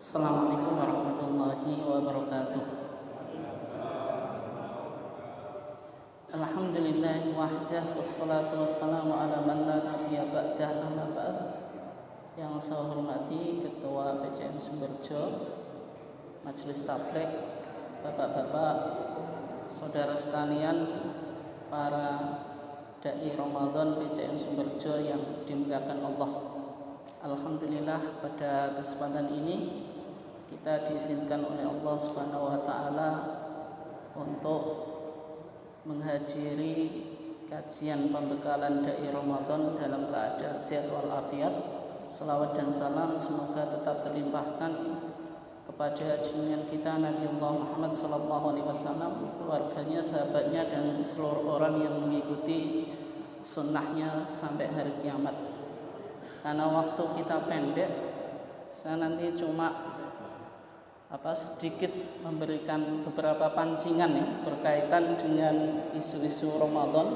Assalamualaikum warahmatullahi wabarakatuh. Alhamdulillah wahdah wassalatu wassalamu ala man la nabiyya ba'dah amma ba'd. Yang saya hormati Ketua PCN Sumberjo, Majelis Tabligh, Bapak-bapak, saudara sekalian, para dai Ramadan PCN Sumberjo yang dimuliakan Allah. Alhamdulillah pada kesempatan ini kita diizinkan oleh Allah Subhanahu wa taala untuk menghadiri kajian pembekalan dai Ramadan dalam keadaan sehat walafiat. Selawat dan salam semoga tetap terlimpahkan kepada junjungan kita Nabi Allah Muhammad sallallahu alaihi wasallam, keluarganya, sahabatnya, dan seluruh orang yang mengikuti sunnahnya sampai hari kiamat. Karena waktu kita pendek, saya nanti cuma sedikit memberikan beberapa pancingan ya berkaitan dengan isu-isu Ramadan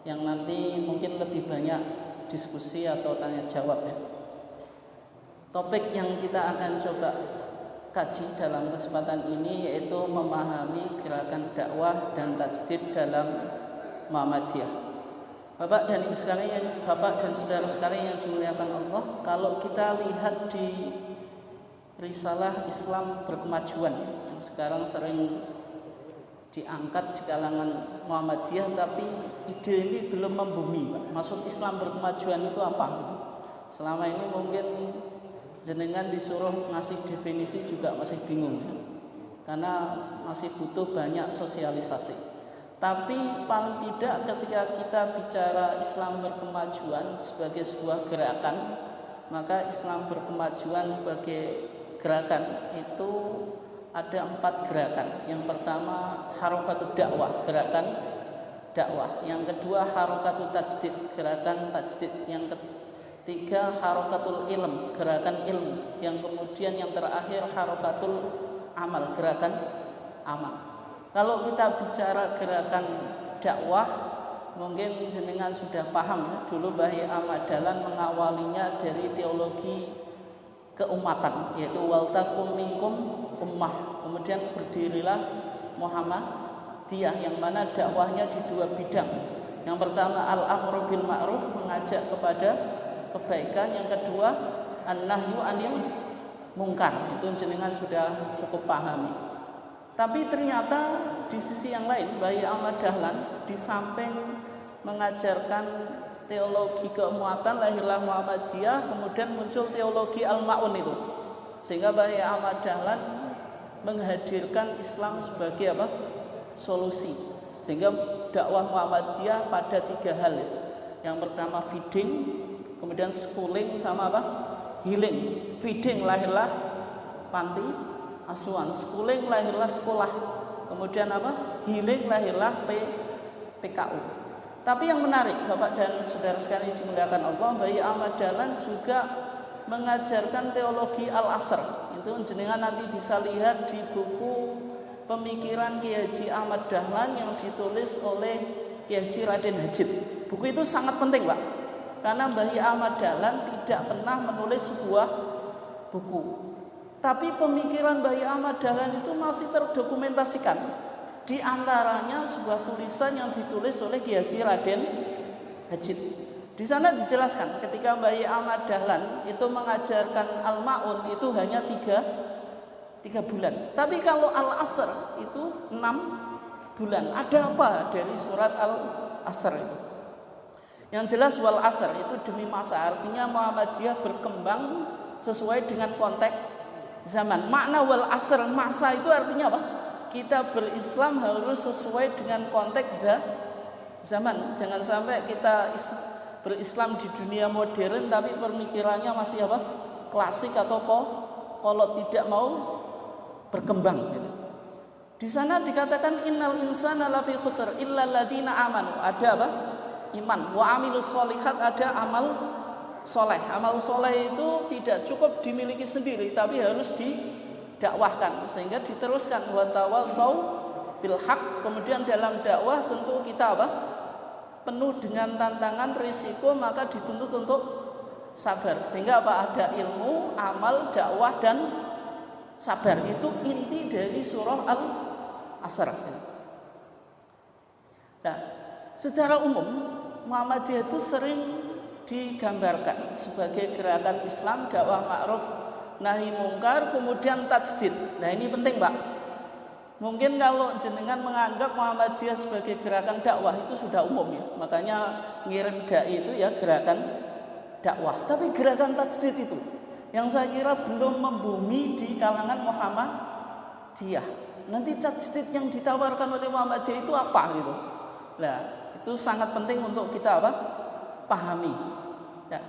yang nanti mungkin lebih banyak diskusi atau tanya jawab ya. Topik yang kita akan coba kaji dalam kesempatan ini yaitu memahami gerakan dakwah dan tajdid dalam Muhammadiyah. Bapak dan Ibu sekalian, Bapak dan saudara sekalian yang dimuliakan Allah, kalau kita lihat di risalah Islam berkemajuan yang sekarang sering diangkat di kalangan Muhammadiyah, tapi ide ini belum membumi, Pak. Maksud Islam berkemajuan itu apa? Selama ini mungkin jenengan disuruh ngasih definisi juga masih bingung ya? Karena masih butuh banyak sosialisasi. Tapi paling tidak ketika kita bicara Islam berkemajuan sebagai sebuah gerakan, maka Islam berkemajuan sebagai gerakan itu ada 4 gerakan. Yang pertama harakatul dakwah, gerakan dakwah. Yang kedua harakatul tajdid, gerakan tajdid. Yang ketiga harakatul ilm, gerakan ilmu. Yang kemudian yang terakhir harakatul amal, gerakan amal. Kalau kita bicara gerakan dakwah, mungkin jenengan sudah paham ya. Dulu Mbah Ahmad Dahlan mengawalinya dari teologi keumatan, yaitu wal takum minkum ummah. Kemudian berdirilah Muhammadiyah yang mana dakwahnya di 2 bidang. Yang pertama al-amru bil ma'ruf, mengajak kepada kebaikan. Yang kedua an-nahyu anil munkar. Itu jenengan sudah cukup pahami. Tapi ternyata di sisi yang lain Mbah Ahmad Dahlan di samping mengajarkan teologi keumatan, lahirlah Muhammadiyah, kemudian muncul teologi al-ma'un itu. Sehingga Mbah Ahmad Dahlan menghadirkan Islam sebagai solusi. Sehingga dakwah Muhammadiyah pada 3 hal itu. Yang pertama feeding, kemudian schooling, sama healing. Feeding, lahirlah panti asuhan. Schooling, lahirlah sekolah. Kemudian healing, lahirlah PKU. Tapi yang menarik Bapak dan saudara sekalian dimuliakan Allah, Mbah Ahmad Dahlan juga mengajarkan teologi al-asr. Itu jenengan nanti bisa lihat di buku pemikiran Kiai Haji Ahmad Dahlan yang ditulis oleh Kiai Haji Raden Hajid. Buku itu sangat penting Pak, karena Mbah Ahmad Dahlan tidak pernah menulis sebuah buku, tapi pemikiran Mbah Ahmad Dahlan itu masih terdokumentasikan. Di antaranya sebuah tulisan yang ditulis oleh Kiai Haji Raden Hajid. Di sana dijelaskan ketika Mbah Ahmad Dahlan itu mengajarkan al-ma'un itu hanya 3 bulan. Tapi kalau al-asr itu 6 bulan. Ada apa dari surat al-asr itu? Yang jelas wal asr itu demi masa, artinya Muhammadiyah berkembang sesuai dengan konteks zaman. Makna wal asr, masa itu artinya apa? Kita berislam harus sesuai dengan konteks zaman. Jangan sampai kita berislam di dunia modern tapi pemikirannya masih klasik atau kalau tidak mau berkembang gitu. Di sana dikatakan innal insana lafi khusr illa alladziina amanu. Ada iman. Wa amilus sholihat, ada amal soleh. Amal soleh itu tidak cukup dimiliki sendiri, tapi harus didakwahkan, sehingga diteruskan wa tawasau bil haq. Kemudian dalam dakwah tentu kita penuh dengan tantangan, risiko, maka dituntut untuk sabar. Sehingga apa? Ada ilmu, amal, dakwah dan sabar. Itu inti dari surah Al-Asr. Nah, secara umum Muhammadiyah itu sering digambarkan sebagai gerakan Islam, dakwah ma'ruf nahi mungkar, kemudian tajdid. Nah, ini penting, Pak. Mungkin kalau jenengan menganggap Muhammadiyah sebagai gerakan dakwah itu sudah umum ya. Makanya ngirim dai itu ya gerakan dakwah. Tapi gerakan tajdid itu yang saya kira belum membumi di kalangan Muhammadiyah. Nanti tajdid yang ditawarkan oleh Muhammadiyah itu apa gitu. Nah, itu sangat penting untuk kita apa? Pahami. Ya.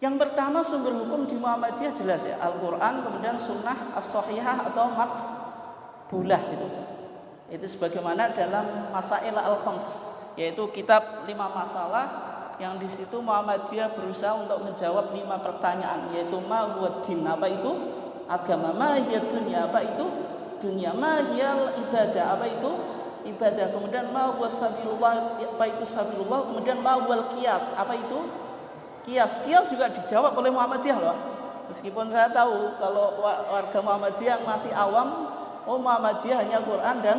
Yang pertama sumber hukum di Muhammadiyah jelas ya, Al-Qur'an, kemudian sunnah as-sahihah atau maqbulah itu. Itu sebagaimana dalam Masail al-Khams, yaitu kitab 5 masalah yang di situ Muhammadiyah berusaha untuk menjawab 5 pertanyaan, yaitu ma huwa din, apa itu agama, ma hiya dunya, apa itu dunia, ma hiya ibadah, apa itu ibadah, kemudian ma huwa sabilullah, apa itu sabilullah, kemudian ma huwal qiyas, apa itu qiyas. Qiyas juga dijawab oleh Muhammadiyah loh. Meskipun saya tahu kalau warga Muhammadiyah yang masih awam, oh Muhammadiyah hanya Quran dan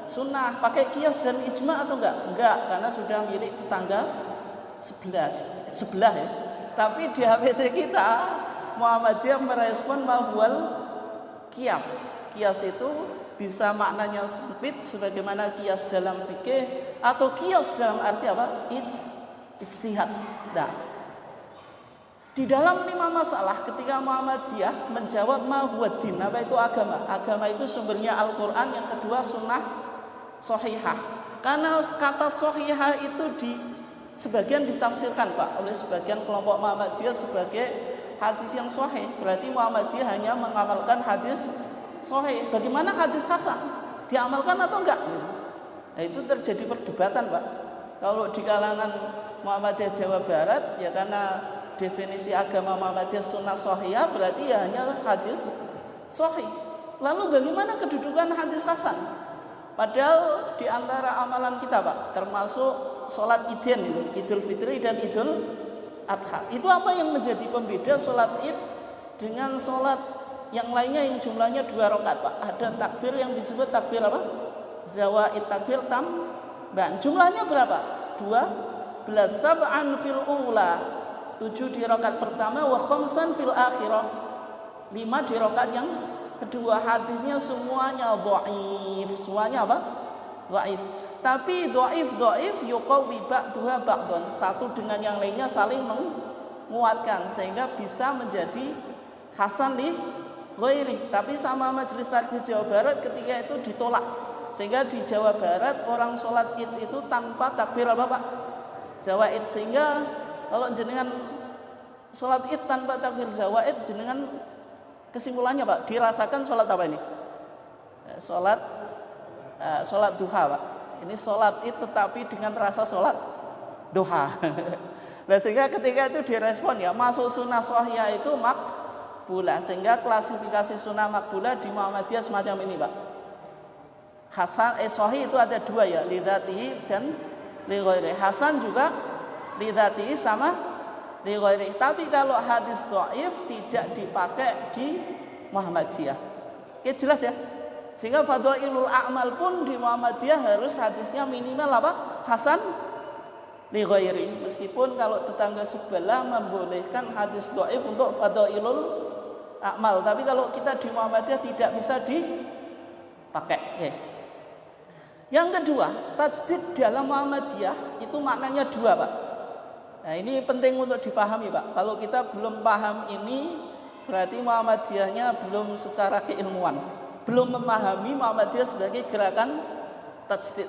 sunnah, pakai qiyas dan ijma atau enggak, karena sudah milik tetangga sebelah ya. Tapi di HPT kita Muhammadiyah merespon ma huwal qiyas. Qiyas itu bisa maknanya sempit sebagaimana qiyas dalam fikih atau qiyas dalam arti apa? Ijtihad. Nah, di dalam 5 masalah ketika Muhammadiyah menjawab ma huwa din, apa itu agama? Agama itu sumbernya Al-Qur'an, yang kedua sunnah sahihah. Karena kata sahihah itu sebagian ditafsirkan Pak oleh sebagian kelompok Muhammadiyah sebagai hadis yang sahih. Berarti Muhammadiyah hanya mengamalkan hadis sahih. Bagaimana hadis hasan? Diamalkan atau enggak? Nah, itu terjadi perdebatan Pak. Kalau di kalangan Muhammadiyah Jawa Barat ya, karena definisi agama Muhammadiyah sunnah sahihah, berarti ya hanya hadis sahih. Lalu bagaimana kedudukan hadis hasan? Padahal di antara amalan kita Pak, termasuk sholat Idin itu, Idul Fitri dan Idul Adha. Itu apa yang menjadi pembeda sholat Id dengan sholat yang lainnya yang jumlahnya 2 rakaat Pak? Ada takbir yang disebut takbir apa? Zawaid, takbir tambahan. Jumlahnya berapa? 12. Sab'an fil ula, 7 di rakaat pertama, wa khamsan fil akhirah, 5 di rakaat yang kedua. Hadisnya semuanya dhaif. Semuanya apa? Dhaif. Tapi dhaif yuqawi ba'duha ba'dun. Satu dengan yang lainnya saling menguatkan sehingga bisa menjadi hasan li ghairi. Tapi sama Majelis Taklim Jawa Barat ketika itu ditolak. Sehingga di Jawa Barat orang sholat Id itu tanpa takbir apa Pak? Zawaid. Sehingga kalau jenengan sholat Id tanpa takbir zawaid, jenengan kesimpulannya Pak, dirasakan sholat apa ini? Sholat duha Pak. Ini sholat Id tetapi dengan rasa sholat duha. Nah, sehingga ketika itu direspon ya, masuk sunnah sahihah itu makbulah. Sehingga klasifikasi sunnah makbulah di Muhammadiyah semacam ini Pak. Hasan sahih itu ada 2 ya, lidzatihi dan li ghairi. Hasan juga lidzatihi sama li ghairi. Tapi kalau hadis dhaif tidak dipakai di Muhammadiyah. Oke, jelas ya? Sehingga fadhailul a'mal pun di Muhammadiyah harus hadisnya minimal apa? Hasan li ghairi. Meskipun kalau tetangga sebelah membolehkan hadis dhaif untuk fadhailul a'mal, tapi kalau kita di Muhammadiyah tidak bisa dipakai. Okay. Yang kedua, tajdid dalam Muhammadiyah itu maknanya 2 Pak. Nah, ini penting untuk dipahami Pak. Kalau kita belum paham ini, berarti Muhammadiyahnya belum secara keilmuan, belum memahami Muhammadiyah sebagai gerakan tajdid.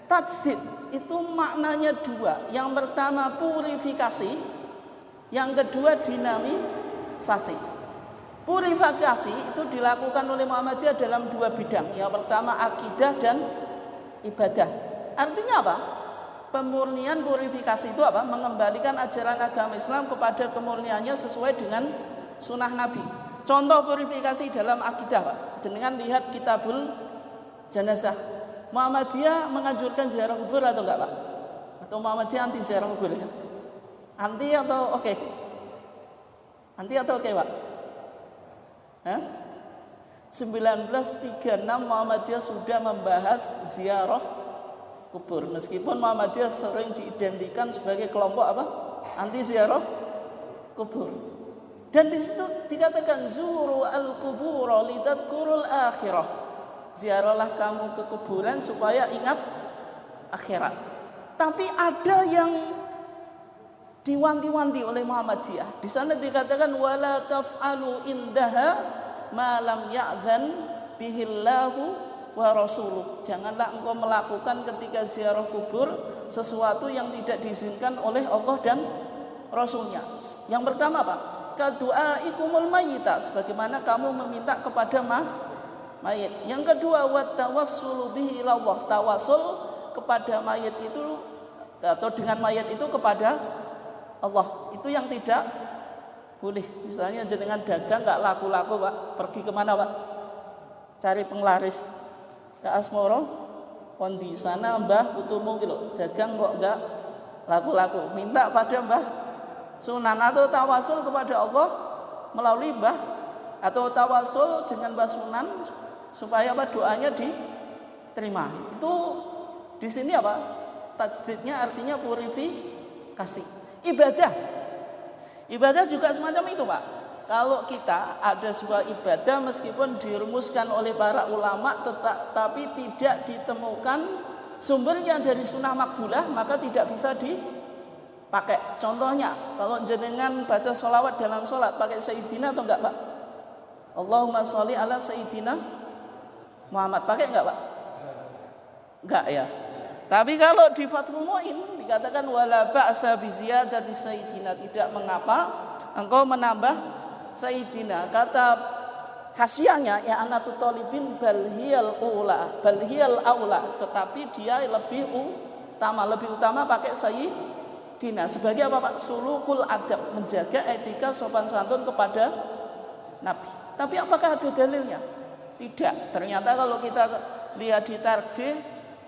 Tajdid itu maknanya 2. Yang pertama purifikasi, yang kedua dinamisasi. Purifikasi itu dilakukan oleh Muhammadiyah dalam 2 bidang. Yang pertama akidah dan ibadah. Artinya apa? Pemurnian, purifikasi itu apa? Mengembalikan ajaran agama Islam kepada kemurniannya sesuai dengan sunnah Nabi. Contoh purifikasi dalam akidah Pak, jenengan lihat Kitabul Janazah. Muhammadiyah menganjurkan ziarah kubur atau enggak Pak? Atau Muhammadiyah anti ziarah kubur ya? Anti atau oke? Anti atau oke, Pak? 1936 Muhammadiyah sudah membahas ziarah kubur. Meskipun Muhammadiyah sering diidentikan sebagai kelompok apa? Anti ziarah kubur. Dan di situ dikatakan zuru al-qubur lidadkurul akhirah. Ziarahlah kamu ke kuburan supaya ingat akhirat. Tapi ada yang diwanti-wanti oleh Muhammadiyah. Di sana dikatakan wala taf'alu indaha ma lam ya'dzan bihillahu wa rasuluh. Janganlah engkau melakukan ketika ziarah kubur sesuatu yang tidak diizinkan oleh Allah dan Rasulnya. Yang pertama Pak, kadu'aikumul mayyita, sebagaimana kamu meminta kepada mayit. Yang kedua wat tawassulu bihi ilallah, tawasul kepada mayit itu atau dengan mayit itu kepada Allah. Itu yang tidak boleh. Misalnya jenengan dagang nggak laku-laku Pak, pergi kemana Pak? Cari penglaris ke Asmoro, kondi sana Mbah putumu gitu, dagang kok nggak laku-laku. Minta pada Mbah Sunan atau tawasul kepada Allah melalui Mbah, atau tawasul dengan Mbah Sunan supaya apa doanya diterima. Itu di sini apa? Tajdidnya artinya purifikasi. Ibadah juga semacam itu Pak. Kalau kita ada sebuah ibadah meskipun dirumuskan oleh para ulama tetapi tidak ditemukan sumbernya dari sunnah makbulah, maka tidak bisa dipakai. Contohnya kalau jenengan baca sholawat dalam sholat pakai Sayyidina atau enggak Pak? Allahumma sholli ala Sayyidina Muhammad, pakai enggak Pak? Enggak ya. Tapi kalau di Fathul Mu'in dikatakan wala ba'sa bi ziyadati sayyidina, tidak mengapa engkau menambah sayyidina. Kata hasyiahnya ya anatu talibin bal hiyal aula, tetapi dia lebih utama pakai sayyidina sebagai apa Pak? Sulukul adab, menjaga etika sopan santun kepada Nabi. Tapi apakah ada dalilnya? Tidak. Ternyata kalau kita lihat di tarjih,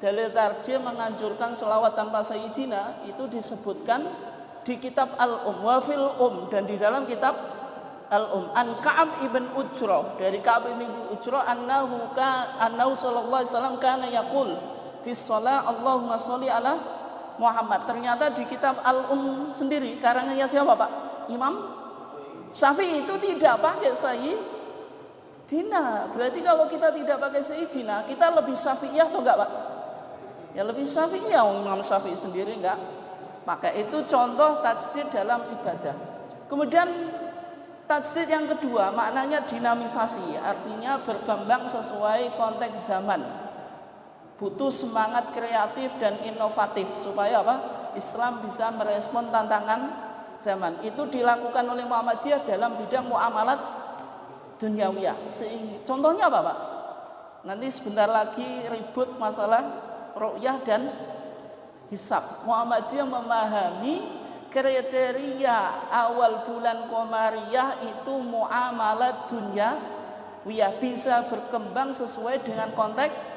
dalil tarjih menganjurkan sholawat tanpa sayyidina itu disebutkan di kitab Al-Um wa fil dan di dalam kitab Al-Um an Ka'ab ibn Ujrah, dari Ka'ab ibn Ujrah annahu sallallahu alaihi wasallam kana yaqul fi shalah Allahumma sholli ala Muhammad. Ternyata di kitab Al-Um sendiri karangannya siapa Pak? Imam Syafi'i itu tidak pakai sayyidina. Berarti kalau kita tidak pakai sayyidina, kita lebih syafi'iyah atau enggak Pak? Ya lebih Syafi'iyah. Imam Syafi'i sendiri enggak pakai. Itu contoh tajdid dalam ibadah. Kemudian tajdid yang kedua maknanya dinamisasi, artinya berkembang sesuai konteks zaman. Butuh semangat kreatif dan inovatif supaya apa? Islam bisa merespon tantangan zaman. Itu dilakukan oleh Muhammadiyah dalam bidang muamalat duniawiyah. Contohnya apa Pak? Nanti sebentar lagi ribut masalah ru'yah dan hisab. Muhammadiyah memahami kriteria awal bulan Qamariyah itu muamalat duniawiyah, bisa berkembang sesuai dengan konteks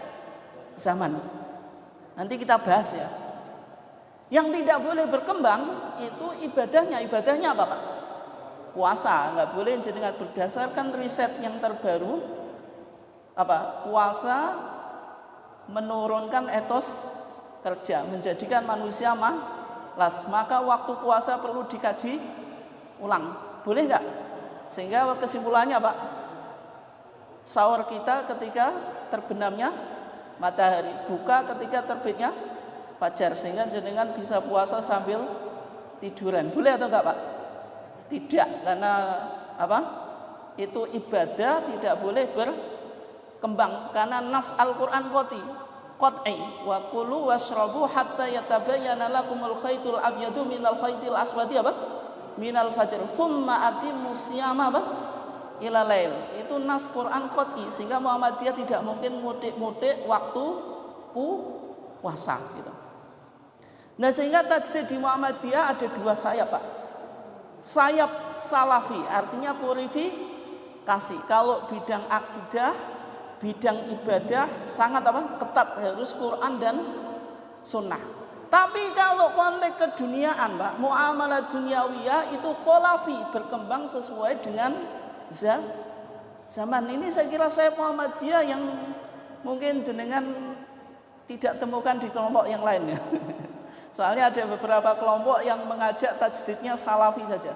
zaman. Nanti kita bahas ya. Yang tidak boleh berkembang itu ibadahnya apa Pak? Puasa. Nggak boleh jenengan berdasarkan riset yang terbaru apa? Puasa menurunkan etos kerja, menjadikan manusia malas. Maka waktu puasa perlu dikaji ulang. Boleh nggak? Sehingga kesimpulannya Pak, sahur kita ketika terbenamnya matahari, buka ketika terbitnya fajar, sehingga jenengan bisa puasa sambil tiduran. Boleh atau enggak Pak? Tidak, karena apa? Itu ibadah tidak boleh berkembang karena nas Al-Qur'an qat'i wa kulu washrabu hatta yatabayyana lakumul khaytul abyadu minal khaytil aswadi apa? Minal fajr thumma atimmus siyama apa? Ila lail. Itu nas Quran qat'i, sehingga Muhammadiyah tidak mungkin mudik-mudik waktu puasa gitu. Nah, sehingga tajdid di Muhammadiyah ada dua sayap Pak. Sayap salafi artinya purifikasi. Kalau bidang akidah, bidang ibadah sangat apa? Ketat, harus Quran dan sunnah. Tapi kalau konteks keduniaan, Pak, muamalah duniawiyah itu kholafi, berkembang sesuai dengan zaman. Ini saya kira saya Muhammadiyah yang mungkin jenengan tidak temukan di kelompok yang lain ya. Soalnya ada beberapa kelompok yang mengajak tajdidnya salafi saja.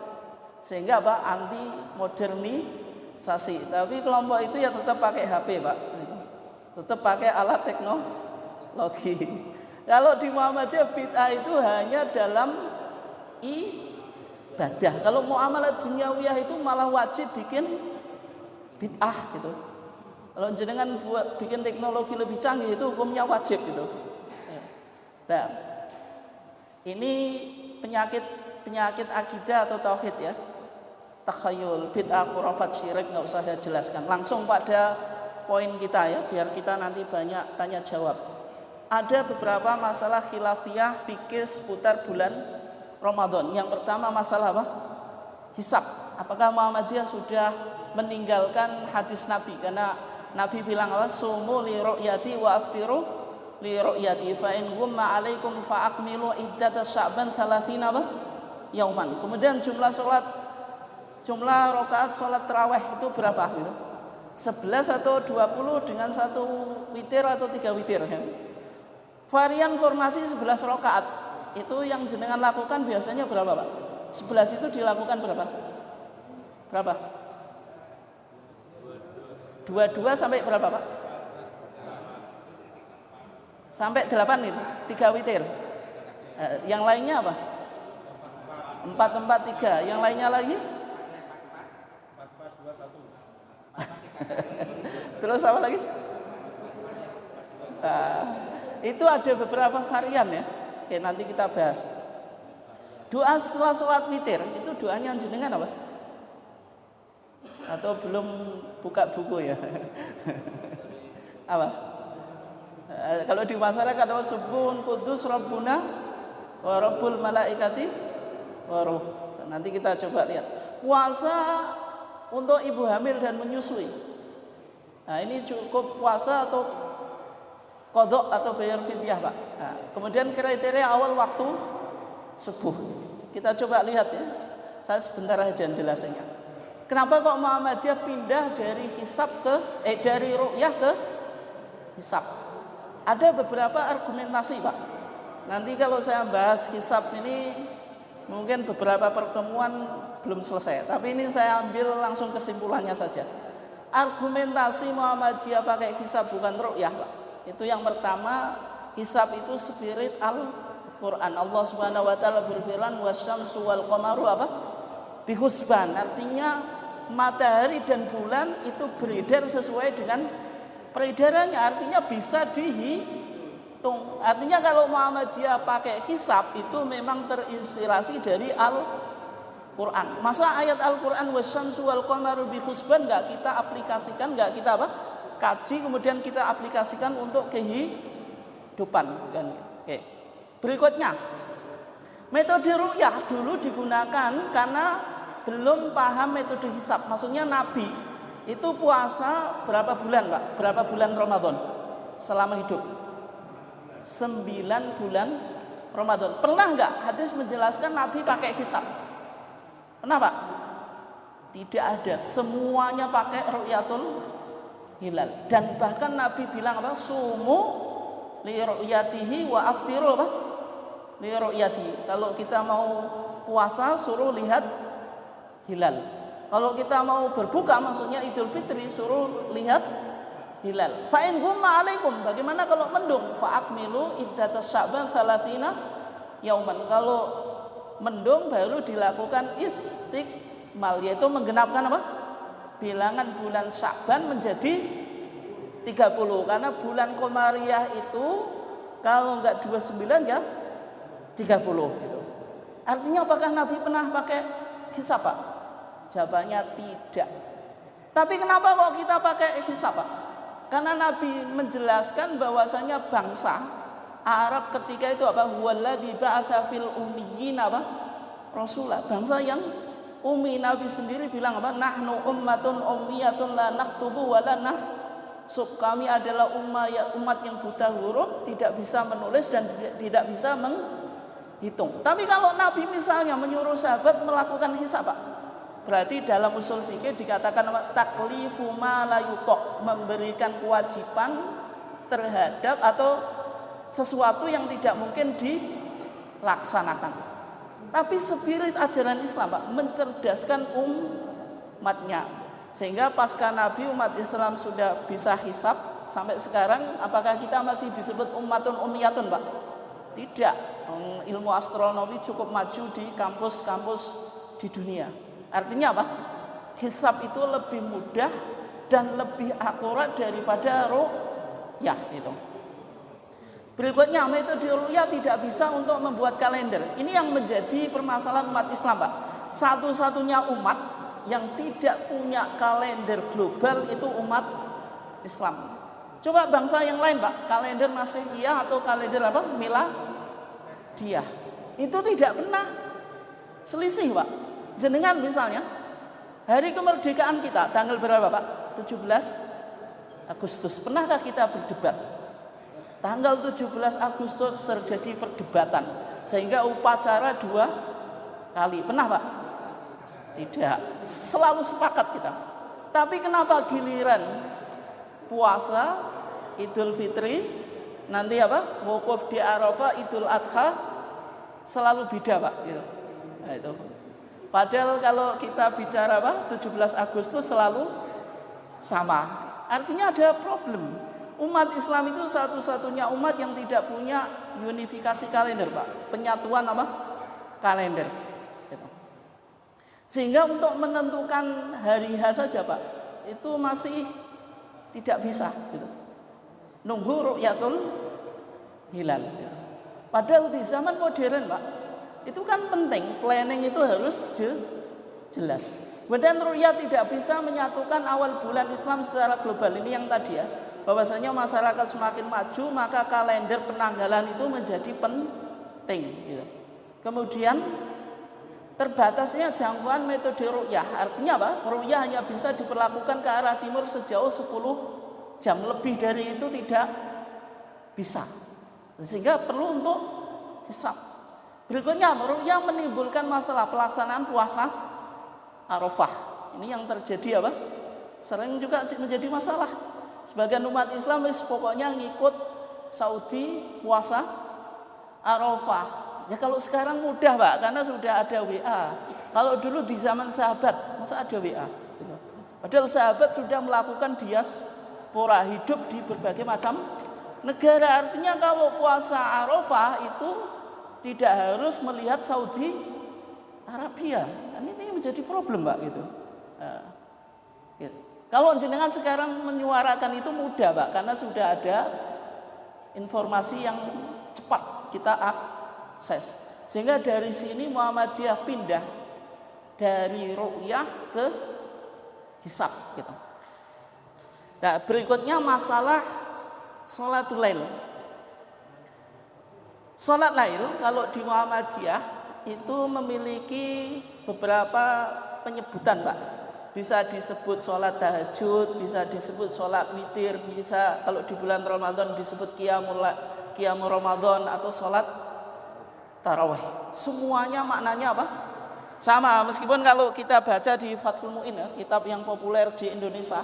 Sehingga Pak anti modernisasi. Tapi kelompok itu ya tetap pakai HP, Pak. Tetap pakai alat teknologi. Kalau di Muhammadiyah bid'ah itu hanya dalam ibadah. Kalau muamalah duniawiyah itu malah wajib bikin bid'ah gitu. Kalau jenengan bikin teknologi lebih canggih itu hukumnya wajib gitu. Nah, ini penyakit akidah atau tauhid ya. Takhayul, bid'ah, khurafat, syirik nggak usah saya jelaskan. Langsung pada poin kita ya, biar kita nanti banyak tanya jawab. Ada beberapa masalah khilafiyah fikih seputar bulan Ramadan. Yang pertama masalah apa? Hisab. Apakah Muhammadiyah sudah meninggalkan hadis Nabi? Karena Nabi bilang apa? Sumu li ru'yati wa aftiru li ru'yati fa in gumma alaikum fa akmilu iddata Sya'ban 30 apa? Yauman. Kemudian jumlah rakaat salat tarawih itu berapa gitu? 11 atau 20 dengan 1 witir atau 3 witir ya. Varian formasi 11 rakaat itu yang jenengan lakukan biasanya berapa, Pak? 11 itu dilakukan berapa? Berapa? 22 sampai berapa, Pak? Sampai 8 itu, 3 witir. Yang lainnya apa? 4-4-3. Yang lainnya lagi? 4-4-2-1. Terus apa lagi? Itu ada beberapa varian ya. Oke, nanti kita bahas. Doa setelah sholat witir itu doanya jenengan apa? Atau belum buka buku ya? Apa? Kalau di masyarakat apa? Subuhun kudus Rabbuna wa Rabbul malaikati wa ruh. Nanti kita coba lihat. Puasa untuk ibu hamil dan menyusui. Nah, ini cukup puasa atau qadha atau bayar fidyah, Pak. Nah, kemudian kriteria awal waktu subuh. Kita coba lihat ya. Saya sebentar aja jelasannya. Kenapa kok Muhammadiyah pindah dari dari ru'yah ke hisab? Ada beberapa argumentasi, Pak. Nanti kalau saya bahas hisab ini mungkin beberapa pertemuan belum selesai. Tapi ini saya ambil langsung kesimpulannya saja. Argumentasi Muhammadiyah pakai hisab bukan ru'yah, Pak. Itu yang pertama, hisab itu spirit Al-Quran. Allah Subhanahu wa taala berfirman wasyamsu wal qamaru apa? Bihusban. Artinya matahari dan bulan itu beredar sesuai dengan peredarannya. Artinya bisa dihitung. Artinya kalau Muhammadiyah pakai hisab itu memang terinspirasi dari Al-Quran. Masa ayat Al-Quran wasyamsu wal qamaru bihusban enggak kita aplikasikan, enggak kita apa? Kaji kemudian kita aplikasikan untuk kehidupan kan. Oke. Berikutnya metode ru'yah dulu digunakan karena belum paham metode hisab. Maksudnya Nabi itu puasa berapa bulan, Pak? Berapa bulan Ramadan selama hidup? 9 bulan Ramadan. Pernah enggak hadis menjelaskan Nabi pakai hisab? Pernah, Pak? Tidak ada. Semuanya pakai ru'yatul hilal. Dan bahkan Nabi bilang apa? Sumu li ru'yatihi wa aftiru apa? Li ru'yatihi. Kalau kita mau puasa suruh lihat hilal. Kalau kita mau berbuka maksudnya Idul Fitri suruh lihat hilal. Fa in gumma alaikum, bagaimana kalau mendung? Fa akmilu iddatas Sya'ban 30 yauman. Kalau mendung baru dilakukan istiqmal, yaitu menggenapkan apa? Bilangan bulan Sya'ban menjadi 30 karena bulan Qamariyah itu kalau enggak 29 ya 30 gitu. Artinya apakah Nabi pernah pakai hisab, Pak? Jawabannya tidak. Tapi kenapa kok kita pakai hisab, Pak? Karena Nabi menjelaskan bahwasanya bangsa Arab ketika itu apa? Huwallazi ba'atsa fil ummiyyin apa? Rasulah, bangsa yang ummi. Nabi sendiri bilang apa? Nahnu ummatun ummiyatun la naktubu wa la kami adalah umat yang buta huruf, tidak bisa menulis dan tidak bisa menghitung. Tapi kalau Nabi misalnya menyuruh sahabat melakukan hisab, Pak, berarti dalam usul fikih dikatakan taklifu ma la yutok, memberikan kewajiban terhadap atau sesuatu yang tidak mungkin dilaksanakan. Tapi spirit ajaran Islam, Pak, mencerdaskan umatnya. Sehingga pasca Nabi umat Islam sudah bisa hisab sampai sekarang, apakah kita masih disebut ummatun ummiyatun, Pak? Tidak. Ilmu astronomi cukup maju di kampus-kampus di dunia. Artinya apa? Hisab itu lebih mudah dan lebih akurat daripada ru'yah itu. Berikutnya, metode ru'yah tidak bisa untuk membuat kalender. Ini yang menjadi permasalahan umat Islam, Pak. Satu-satunya umat yang tidak punya kalender global itu umat Islam. Coba bangsa yang lain, Pak, kalender Masihiyah atau kalender apa? Miladiyah. Itu tidak pernah selisih, Pak. Jenengan misalnya hari kemerdekaan kita tanggal berapa, Pak? 17 Agustus. Pernahkah kita berdebat? Tanggal 17 Agustus terjadi perdebatan sehingga upacara 2 kali. Pernah, Pak? Tidak. Selalu sepakat kita. Tapi kenapa giliran puasa Idul Fitri, nanti apa? Wukuf di Arafah, Idul Adha selalu beda, Pak, gitu. Nah, itu. Padahal kalau kita bicara apa? 17 Agustus selalu sama. Artinya ada problem. Umat Islam itu satu-satunya umat yang tidak punya unifikasi kalender, Pak. Penyatuan apa? Kalender. Gitu. Sehingga untuk menentukan hari H saja, Pak, itu masih tidak bisa gitu. Nunggu ru'yatul hilal. Padahal di zaman modern, Pak, itu kan penting, planning itu harus jelas. Kemudian ru'yah tidak bisa menyatukan awal bulan Islam secara global. Ini yang tadi ya, bahwasanya masyarakat semakin maju maka kalender penanggalan itu menjadi penting gitu. Kemudian terbatasnya jangkauan metode ru'yah. Artinya apa? Ru'yah hanya bisa diperlakukan ke arah timur sejauh 10 jam. Lebih dari itu tidak bisa. Sehingga perlu untuk hisab. Berikutnya, ru'yah menimbulkan masalah pelaksanaan puasa Arafah. Ini yang terjadi apa? Sering juga menjadi masalah. Sebagian umat Islam pokoknya ngikut Saudi puasa Arafah. Ya kalau sekarang mudah, Pak, karena sudah ada WA. Kalau dulu di zaman sahabat, masa ada WA? Gitu. Padahal sahabat sudah melakukan diaspora, hidup di berbagai macam negara. Artinya kalau puasa Arafah itu tidak harus melihat Saudi Arabia. Ini menjadi problem, Pak, gitu. Gitu. Kalau jenengan sekarang menyuarakan itu mudah, Pak, karena sudah ada informasi yang cepat kita akses. Sehingga dari sini Muhammadiyah pindah dari ru'yah ke hisab gitu. Nah, berikutnya masalah sholatul lail. Sholat lail kalau di Muhammadiyah itu memiliki beberapa penyebutan, Pak. Bisa disebut sholat tahajud, bisa disebut sholat witir, bisa kalau di bulan Ramadan disebut qiyamul Ramadan atau sholat tarawih. Semuanya maknanya apa? Sama, meskipun kalau kita baca di Fathul Mu'in ya, kitab yang populer di Indonesia,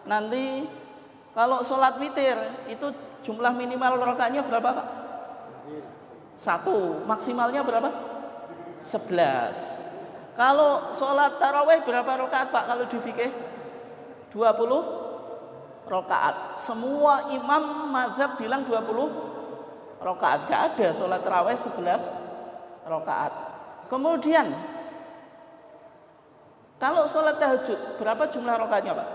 nanti kalau sholat witir itu jumlah minimal rakaatnya berapa, Pak? 1, maksimalnya berapa? 11. Kalau sholat tarawih berapa rakaat, Pak, kalau di fikih? 20 rakaat. Semua imam mazhab bilang 20 rakaat. Gak ada sholat tarawih 11 rakaat. Kemudian kalau sholat tahajud berapa jumlah rakaatnya, Pak?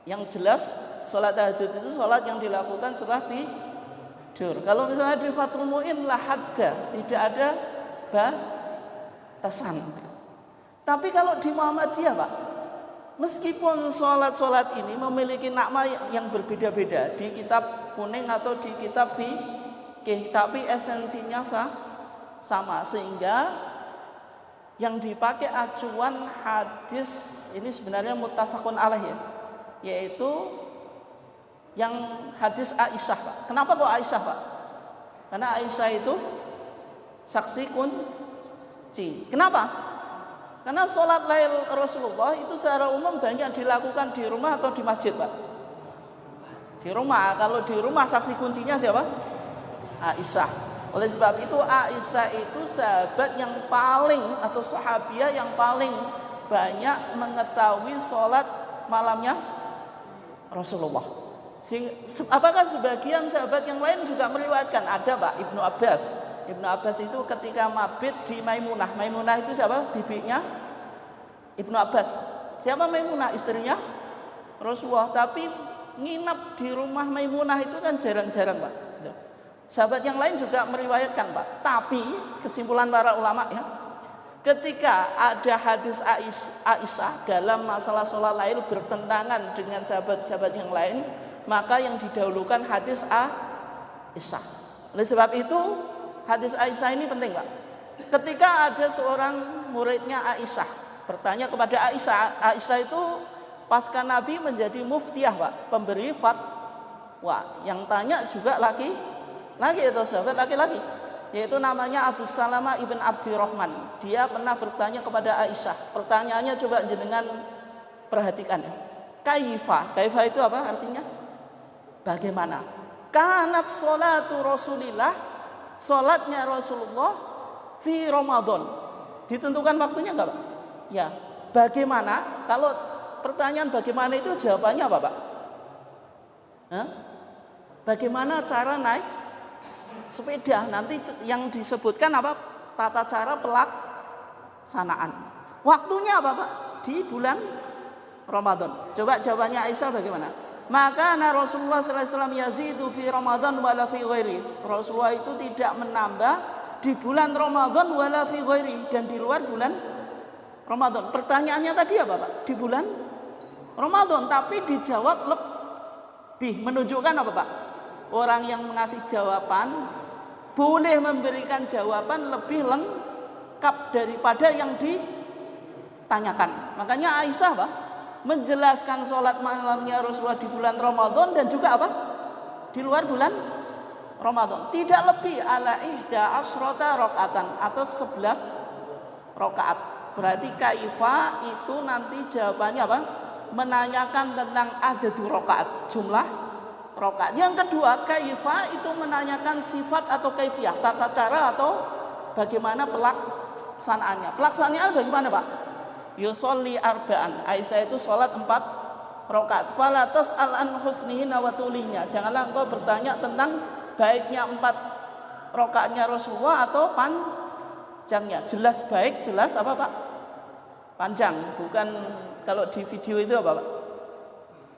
Yang jelas sholat tahajud itu sholat yang dilakukan setelah tidur. Kalau misalnya di Fathul Mu'in la hadda, tidak ada batasan. Tapi kalau di Muhammadiyah, Pak, meskipun sholat-sholat ini memiliki nama yang berbeda-beda di kitab kuning atau di kitab fikih, tapi esensinya sama, sehingga yang dipakai acuan hadis ini sebenarnya muttafaqun alaih ya, yaitu Yang hadis Aisyah, Pak. Kenapa kok Aisyah, Pak? Karena Aisyah itu saksi kunci. Kenapa? Karena sholat lail Rasulullah itu secara umum banyak dilakukan di rumah atau di masjid, Pak? Di rumah. Kalau di rumah saksi kuncinya siapa? Aisyah. Oleh sebab itu Aisyah itu sahabat yang paling atau sahabiah yang paling banyak mengetahui sholat malamnya Rasulullah. Apakah sebagian sahabat yang lain juga meriwayatkan? Ada, Pak. Ibnu Abbas. Ibnu Abbas itu ketika mabit di Maimunah. Maimunah itu siapa? Bibinya Ibnu Abbas. Siapa Maimunah? Istrinya Rasulullah. Tapi nginap di rumah Maimunah itu kan jarang-jarang, Pak. Sahabat yang lain juga meriwayatkan, Pak. Tapi kesimpulan para ulama ya, ketika ada hadis Aisyah dalam masalah sholat lail bertentangan dengan sahabat-sahabat yang lain, maka yang didahulukan hadis Aisyah. Oleh sebab itu hadis Aisyah ini penting, Pak. Ketika ada seorang muridnya Aisyah bertanya kepada Aisyah, Aisyah itu pasca Nabi menjadi muftiyah, Pak, pemberi fatwa. Yang tanya juga laki atau sahabat laki-laki, yaitu namanya Abu Salamah ibn Abdirrahman. Dia pernah bertanya kepada Aisyah. Pertanyaannya coba jenengan perhatikan ya. Kaifa itu apa artinya? Bagaimana? Kanat sholatu Rasulillah, sholatnya Rasulullah fi Ramadan. Ditentukan waktunya enggak, Pak? Ya. Bagaimana? Kalau pertanyaan bagaimana itu jawabannya apa, Pak? Bagaimana cara naik sepeda? Nanti yang disebutkan apa? Tata cara pelaksanaan. Waktunya apa, Pak? Di bulan Ramadan. Coba jawabannya Aisyah bagaimana? Maka Rasulullah sallallahu alaihi wasallam yazidu fi Ramadan wala fi ghairi. Rasulullah itu tidak menambah di bulan Ramadan wala fi ghairi, dan di luar bulan Ramadan. Pertanyaannya tadi apa, Pak? Di bulan Ramadan, tapi dijawab lebih, menunjukkan apa, Pak? Orang yang mengasih jawaban boleh memberikan jawaban lebih lengkap daripada yang ditanyakan. Makanya Aisyah, Pak, menjelaskan sholat malamnya Rasulullah di bulan Ramadan dan juga apa? Di luar bulan Ramadan. Tidak lebih ala ihda asrota rakaatan atau 11 rakaat. Berarti kaifa itu nanti jawabannya apa? Menanyakan tentang adadu rakaat, jumlah rakaat. Yang kedua, kaifa itu menanyakan sifat atau kaifiyah, tata cara atau bagaimana pelaksanaannya. Pelaksanaannya bagaimana, Pak? Yusolli arba'an. Aisyah itu sholat 4 rakaat. Fala tas'al an husnihinna wa tulihnya. Janganlah engkau bertanya tentang baiknya 4 rakaatnya Rasulullah atau panjangnya. Jelas baik, jelas apa, Pak? Panjang. Bukan kalau di video itu apa, Pak?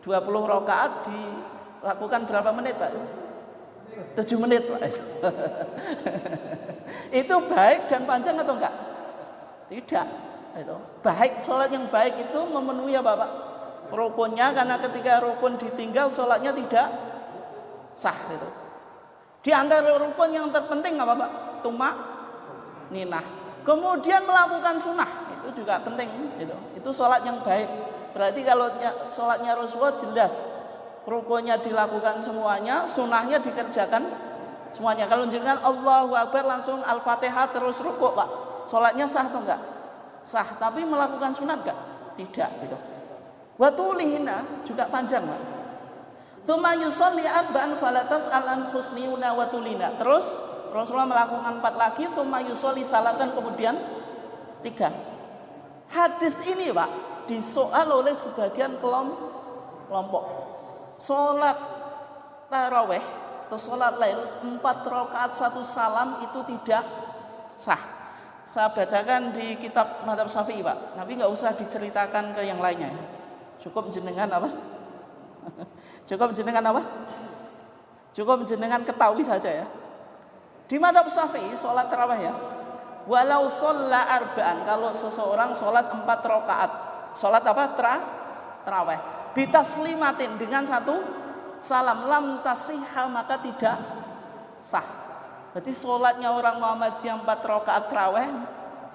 20 rakaat dilakukan berapa menit, Pak? 7 menit, Pak. Itu baik dan panjang atau enggak? Tidak. Itu baik, sholat yang baik itu memenuhi apa, Pak? Rukunnya, karena ketika rukun ditinggal sholatnya tidak sah. Itu di antara rukun yang terpenting apa, Pak? Tumak ninah. Kemudian melakukan sunnah itu juga penting. Itu sholat yang baik. Berarti kalau sholatnya Rasulullah jelas rukunnya dilakukan semuanya, sunnahnya dikerjakan semuanya. Kalau jangan Allahu Akbar langsung Al-Fatihah terus rukuk, Pak, sholatnya sah atau enggak? Sah. Tapi melakukan sunat enggak? Tidak gitu. Wa tulihina juga panjang, Pak. Tsumma yusolli arba'an falatas alan husniuna wa tulina. Terus Rasulullah melakukan 4 lagi, tsumma yusolli salatan, kemudian 3. Hadis ini, Pak, disoal oleh sebagian kelompok. Sholat taraweh atau sholat lail 4 rakaat 1 salam itu tidak sah. Saya bacakan di kitab Madzhab Syafi'i, Pak. Nabi nggak usah diceritakan ke yang lainnya. Cukup jenengan apa? Cukup jenengan ketahui saja ya. Di Madzhab Syafi'i sholat tarawih ya. Walau sholla arba'an, kalau seseorang sholat 4 rakaat, sholat apa? Tarawih. Bitaslimatin, dengan 1 salam, lam tasihha, maka tidak sah. Berarti sholatnya orang Muhammadiyah 4 rakaat tarawih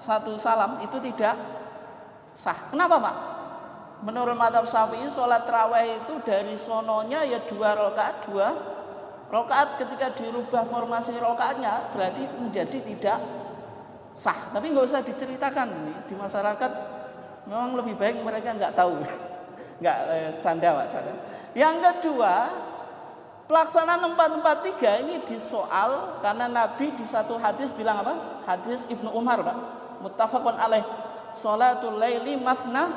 1 salam itu tidak sah. Kenapa, Pak? Menurut mazhab Syafi'i sholat tarawih itu dari sononya ya 2 rakaat, 2 rakaat. Ketika dirubah formasi rakaatnya berarti menjadi tidak sah. Tapi nggak usah diceritakan ini di masyarakat, memang lebih baik mereka nggak tahu. Nggak canda Pak, canda. Yang kedua, pelaksanaan 4-4-3 ini disoal karena Nabi di satu hadis bilang apa? Hadis Ibnu Umar Pak, muttafaqun alaih, sholatul laili mathna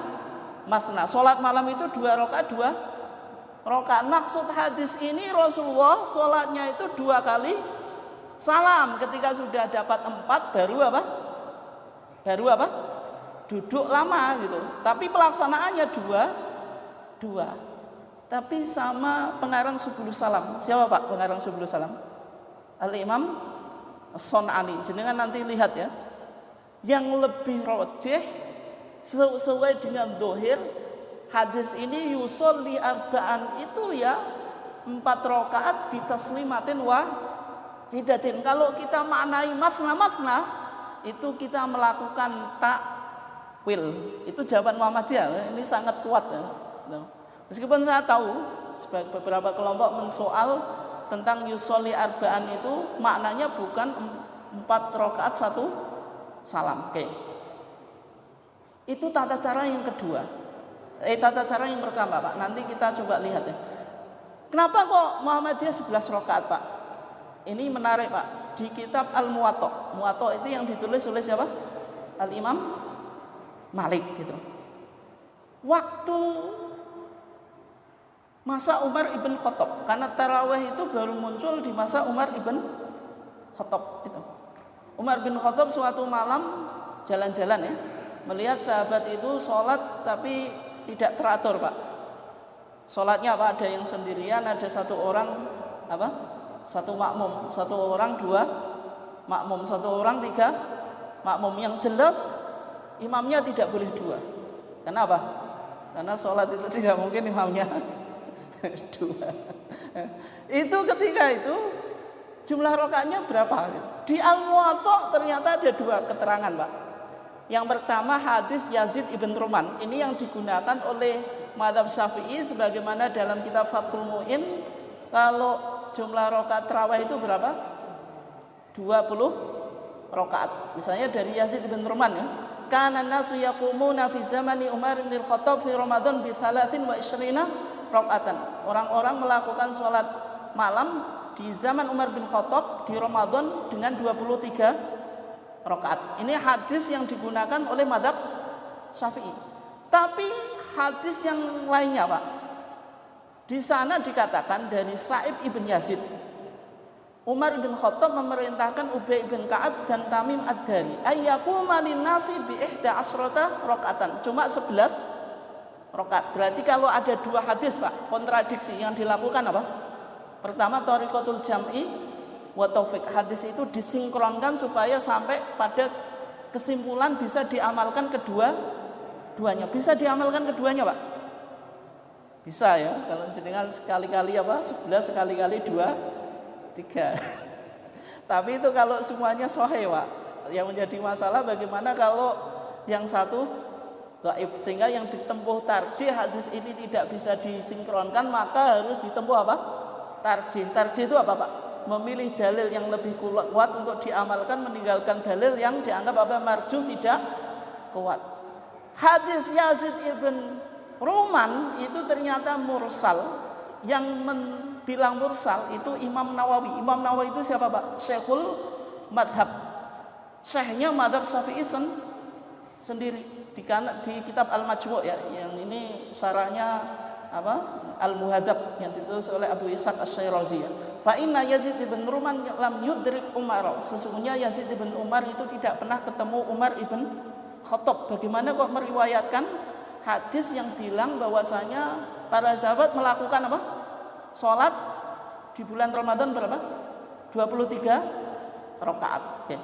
mathna. Sholat malam itu 2 rakaat, 2 rakaat. Maksud hadis ini Rasulullah sholatnya itu 2 kali salam. Ketika sudah dapat 4 baru apa? Baru apa? Duduk lama gitu. Tapi pelaksanaannya 2. Tapi sama pengarang Subulus Salam. Siapa Pak pengarang Subulus Salam? Al-Imam As-Sun'ani. Jenengan nanti lihat ya. Yang lebih rojih sesuai dengan dohir hadis ini, yusolli arba'an itu ya 4 rakaat bitaslimatin wahidatin. Kalau kita maknai mathna itu kita melakukan takwil. Itu jawaban Muhammadiyah. Ini sangat kuat ya. Meskipun saya tahu beberapa kelompok mensoal tentang yusolli arba'an itu maknanya bukan 4 rakaat 1 salam. Oke. Itu tata cara yang kedua. Tata cara yang pertama Pak. Nanti kita coba lihat ya. Kenapa kok Muhammadiyah 11 rakaat Pak? Ini menarik Pak. Di kitab Al-Muwatta. Muwatta itu yang ditulis oleh siapa? Al-Imam Malik gitu. Waktu masa Umar ibn Khattab, karena tarawih itu baru muncul di masa Umar ibn Khattab itu. Umar bin Khattab suatu malam jalan-jalan ya, melihat sahabat itu sholat tapi tidak teratur Pak. Sholatnya apa? Ada yang sendirian, ada 1 orang apa? 1 makmum, 1 orang 2 makmum, 1 orang 3 makmum. Yang jelas imamnya tidak boleh 2. Kenapa? Karena sholat itu tidak mungkin imamnya 2. Itu ketika itu jumlah rakaatnya berapa? Di Al-Muwatta ternyata ada 2 keterangan Pak. Yang pertama hadis Yazid ibn Ruman. Ini yang digunakan oleh mazhab Syafi'i sebagaimana dalam kitab Fathul Mu'in. Kalau jumlah rakaat tarawih itu berapa? 20 rakaat. Misalnya dari Yazid ibn Ruman ya. Kana nasu yaqumuna fi zamani Umar bin Khattab fi Ramadan bi 23 rakaatan. Orang-orang melakukan sholat malam di zaman Umar bin Khattab di Ramadan dengan 23 rakaat. Ini hadis yang digunakan oleh mazhab Syafi'i. Tapi hadis yang lainnya Pak, di sana dikatakan dari Sa'ib ibn Yazid, Umar bin Khattab memerintahkan Ubay bin Ka'ab dan Tamim ad-Dari ayyaquma lin-nasi bi 11 rakaatan. Cuma 11 rakaat. Berarti kalau ada 2 hadis Pak, kontradiksi yang dilakukan apa? Pertama thariqatul jam'i wa taufiq. Hadis itu disinkronkan supaya sampai pada kesimpulan bisa diamalkan kedua-duanya. Bisa diamalkan keduanya Pak? Bisa ya. Kalau jenengan sekali-kali apa? 11 sekali-kali 2 3. Tapi itu kalau semuanya sahih Pak. Yang menjadi masalah bagaimana kalau yang satu dhaif, sehingga yang ditempuh tarjih hadis ini tidak bisa disinkronkan, maka harus ditempuh apa? Tarjih. Tarjih itu apa Pak? Memilih dalil yang lebih kuat untuk diamalkan, meninggalkan dalil yang dianggap apa? Marjuh, tidak kuat. Hadis Yazid ibn Ruman itu ternyata mursal. Yang bilang mursal itu Imam Nawawi. Imam Nawawi itu siapa Pak? Syekhul madhab. Syekhnya madhab Syafi'i sendiri. Di kitab Al-Majmu' ya, yang ini syarahnya apa? Al-Muhadzab yang ditulis oleh Abu Ishaq Asy-Syirazi ya. Fa inna Yazid bin Ruman lam yudrik Umar. Sesungguhnya Yazid bin Umar itu tidak pernah ketemu Umar ibn Khattab. Bagaimana kok meriwayatkan hadis yang bilang bahwasanya para sahabat melakukan apa? Salat di bulan Ramadan berapa? 23 rakaat. Oke.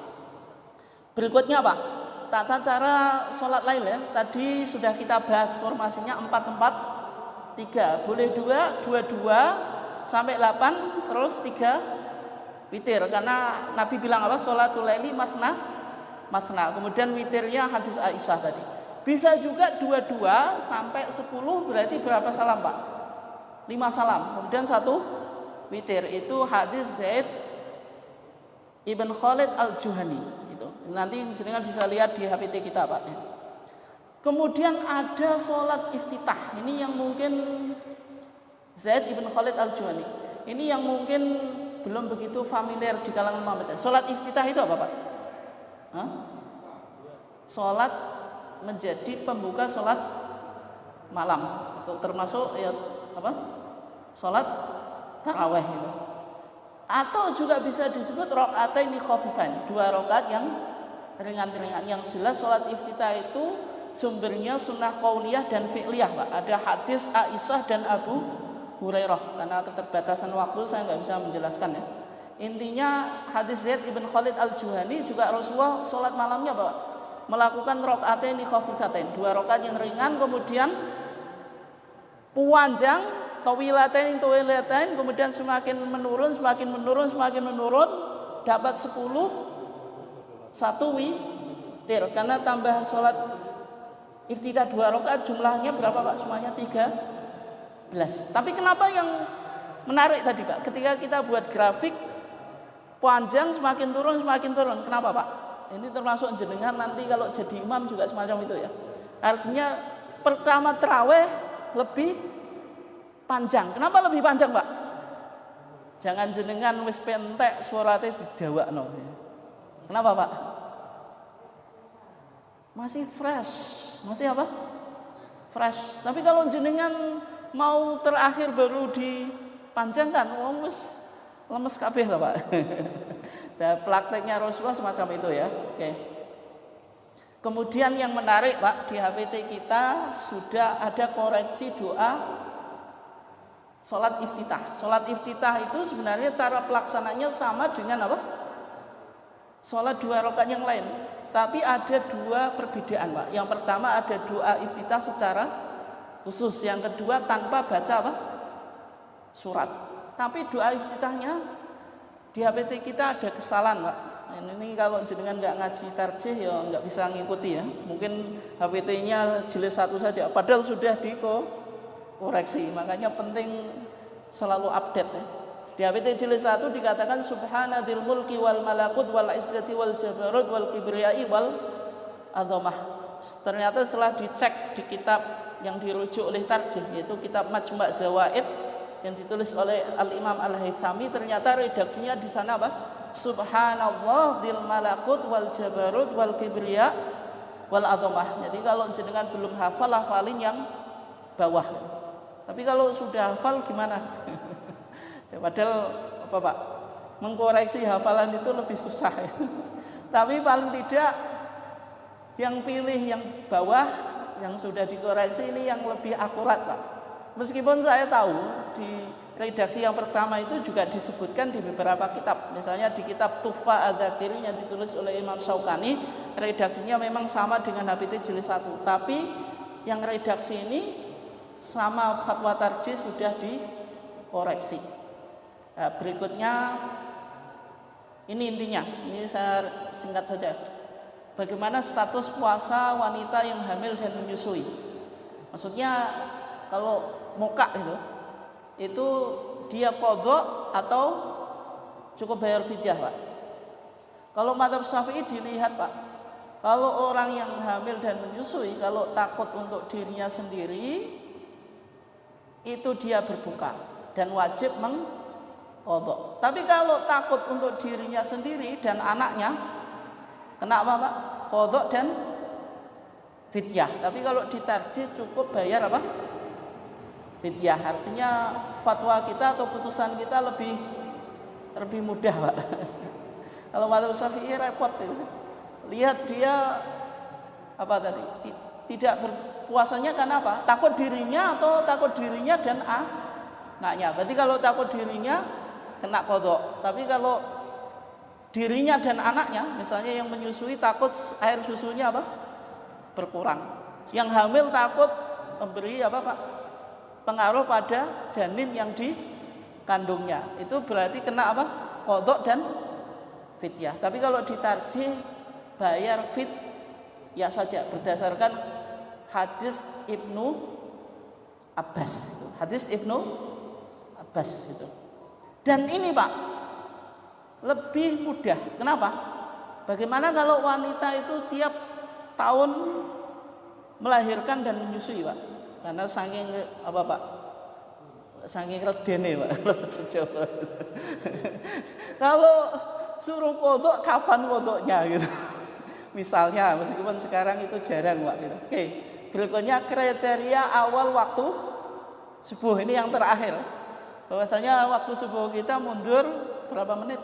Berikutnya Pak, tata cara sholat lail ya. Tadi sudah kita bahas formasinya 4-4-3. Boleh 2, 2-2 sampai 8, terus 3 witir. Karena Nabi bilang apa? Sholatul laili mathna. Kemudian witirnya hadis Aisyah tadi. Bisa juga 22 sampai 10 berarti berapa salam Pak? 5 salam. Kemudian 1 witir. Itu hadis Zaid Ibn Khalid Al-Juhani. Itu. Nanti jenengan bisa lihat di HPT kita Pak. Kemudian ada sholat iftitah. Ini yang mungkin Zaid Ibn Khalid Al-Juhani. Ini yang mungkin belum begitu familiar di kalangan Muhammadiyah. Sholat iftitah itu apa Pak? Sholat menjadi pembuka sholat malam. Itu termasuk ya apa? Sholat taraweh itu. Atau juga bisa disebut rakaataini khafifain, 2 rakaat yang ringan-ringan. Yang jelas sholat iftitah itu sumbernya sunnah qauliyah dan fi'liyah Pak. Ada hadis Aisyah dan Abu Hurairah. Karena keterbatasan waktu saya nggak bisa menjelaskan ya. Intinya hadis Zaid Ibn Khalid Al-Juhani juga Rasulullah sholat malamnya Pak melakukan rakaataini khafifatain, 2 rakaat yang ringan, kemudian panjang tawilatain, kemudian semakin menurun dapat 10 1 witir, karena tambah sholat iftitah 2 rakaat jumlahnya berapa Pak? Semuanya 13. Tapi kenapa yang menarik tadi Pak? Ketika kita buat grafik panjang semakin turun, kenapa Pak? Ini termasuk jenengan nanti kalau jadi imam juga semacam itu ya. Artinya pertama tarawih lebih panjang. Kenapa lebih panjang Pak? Jangan jenengan wis pentek suarate dijawabno. Kenapa Pak? Masih fresh. Masih apa? Fresh. Tapi kalau jenengan mau terakhir baru dipanjangkan, wis lemes kabeh lah Pak. Dan prakteknya Rasulullah semacam itu ya. Oke. Kemudian yang menarik Pak, di HPT kita sudah ada koreksi doa sholat iftitah. Sholat iftitah itu sebenarnya cara pelaksananya sama dengan apa? Sholat 2 rakaat yang lain. Tapi ada 2 perbedaan Pak. Yang pertama ada doa iftitah secara khusus. Yang kedua tanpa baca apa? Surat. Tapi doa iftitahnya di HPT kita ada kesalahan Pak. Ini kalau jenengan nggak ngaji tarjih ya nggak bisa ngikuti ya. Mungkin HPT-nya jilid 1 saja. Padahal sudah dikoreksi. Makanya penting selalu update ya. Di HPT jilid 1 dikatakan subhanadzil mulki wal malakut wal izzati wal jabarut wal kibriyai wal azamah. Ternyata setelah dicek di kitab yang dirujuk oleh tarjih, yaitu kitab Majma' Zawaid yang ditulis oleh Al-Imam Al-Haythami, ternyata redaksinya di sana apa? Subhanallah dzil malakut wal jabarut wal kibriya wal azamah. Jadi kalau jenengan belum hafal, hafalin yang bawah. Tapi kalau sudah hafal gimana? Ya, padahal apa Pak? Mengkoreksi hafalan itu lebih susah ya. Tapi paling tidak yang pilih yang bawah yang sudah dikoreksi ini yang lebih akurat Pak. Meskipun saya tahu di redaksi yang pertama itu juga disebutkan di beberapa kitab. Misalnya di kitab Tuhfa Adz-Dzakirin yang ditulis oleh Imam Syaukani, redaksinya memang sama dengan HPT jilid 1. Tapi yang redaksi ini sama fatwa tarjih sudah dikoreksi. Nah, berikutnya ini intinya, ini saya singkat saja. Bagaimana status puasa wanita yang hamil dan menyusui? Maksudnya kalau muka itu dia qadha atau cukup bayar fidyah Pak? Kalau mazhab Syafi'i dilihat Pak, kalau orang yang hamil dan menyusui kalau takut untuk dirinya sendiri itu dia berbuka dan wajib mengqadha. Tapi kalau takut untuk dirinya sendiri dan anaknya kena apa Pak? Qadha dan fidyah. Tapi kalau ditarjih cukup bayar apa? Fidyah. Artinya fatwa kita atau putusan kita lebih mudah Pak. Kalau mazhab Syafi'i repot itu. Lihat dia apa tadi? Tidak berpuasanya karena apa? Takut dirinya atau takut dirinya dan anaknya. Berarti kalau takut dirinya kena qadha. Tapi kalau dirinya dan anaknya, misalnya yang menyusui takut air susunya apa? Berkurang. Yang hamil takut memberi apa Pak? Pengaruh pada janin yang dikandungnya. Itu berarti kena apa? Qadha dan fidyah. Tapi kalau ditarjih bayar fidyah saja berdasarkan hadis Ibnu Abbas. Hadis Ibnu Abbas itu. Dan ini Pak, lebih mudah. Kenapa? Bagaimana kalau wanita itu tiap tahun melahirkan dan menyusui Pak? Karena saking apa Pak? Saking redene Pak. Kalau suruh kodok, kapan kodoknya gitu? Misalnya, meskipun sekarang itu jarang Pak. Gitu. Oke, berikutnya kriteria awal waktu subuh, ini yang terakhir. Bahwasanya waktu subuh kita mundur berapa menit?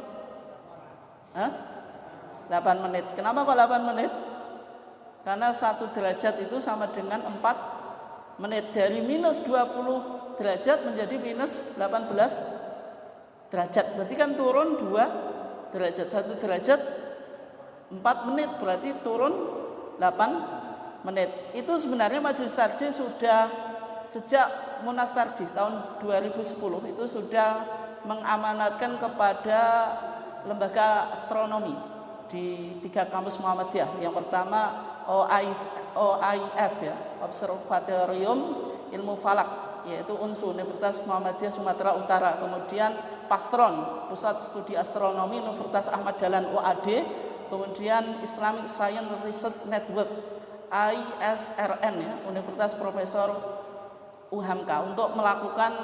8 menit. Kenapa kok 8 menit? Karena 1 derajat itu sama dengan 4 menit. Dari minus 20 derajat menjadi minus 18 derajat. Berarti kan turun 2 derajat. 1 derajat 4 menit, berarti turun 8 menit. Itu sebenarnya Majelis Tarjih sudah sejak Munas Tarjih tahun 2010 itu sudah mengamanatkan kepada lembaga astronomi di 3 kampus Muhammadiyah. Yang pertama OIF ya, Observatorium Ilmu Falak, yaitu UNSU, Universitas Muhammadiyah Sumatera Utara. Kemudian Pastron, Pusat Studi Astronomi Universitas Ahmad Dahlan UAD. Kemudian Islamic Science Research Network ISRN ya, Universitas Profesor UHAMKA, untuk melakukan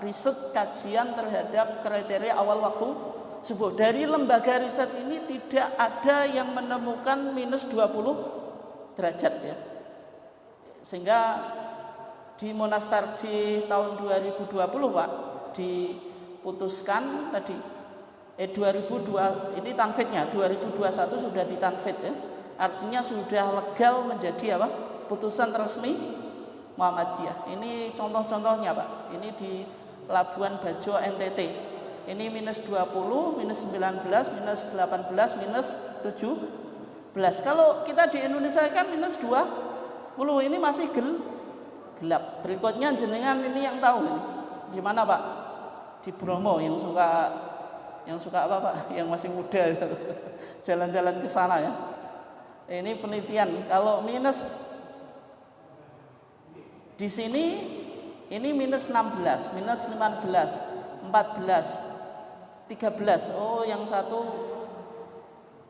riset kajian terhadap kriteria awal waktu subuh. Dari lembaga riset ini tidak ada yang menemukan minus 20 derajat ya. Sehingga di Munas Tarjih tahun 2020 Pak diputuskan tadi 2002 ini tanfidnya, 2021 sudah ditanfid ya. Artinya sudah legal menjadi putusan resmi Muhammadiyah. Ini contoh-contohnya Pak. Ini di Labuan Bajo NTT. Ini minus 20, minus 19, minus 18, minus 17. Kalau kita di Indonesia kan minus 20. Ini masih gelap. Berikutnya jenengan ini yang tahu ini. Di mana Pak? Di Bromo, yang suka apa Pak? Yang masih muda jalan-jalan ke sana ya. Ini penelitian. Kalau minus di sini ini minus 16, minus 15, 14, 13. Oh, yang satu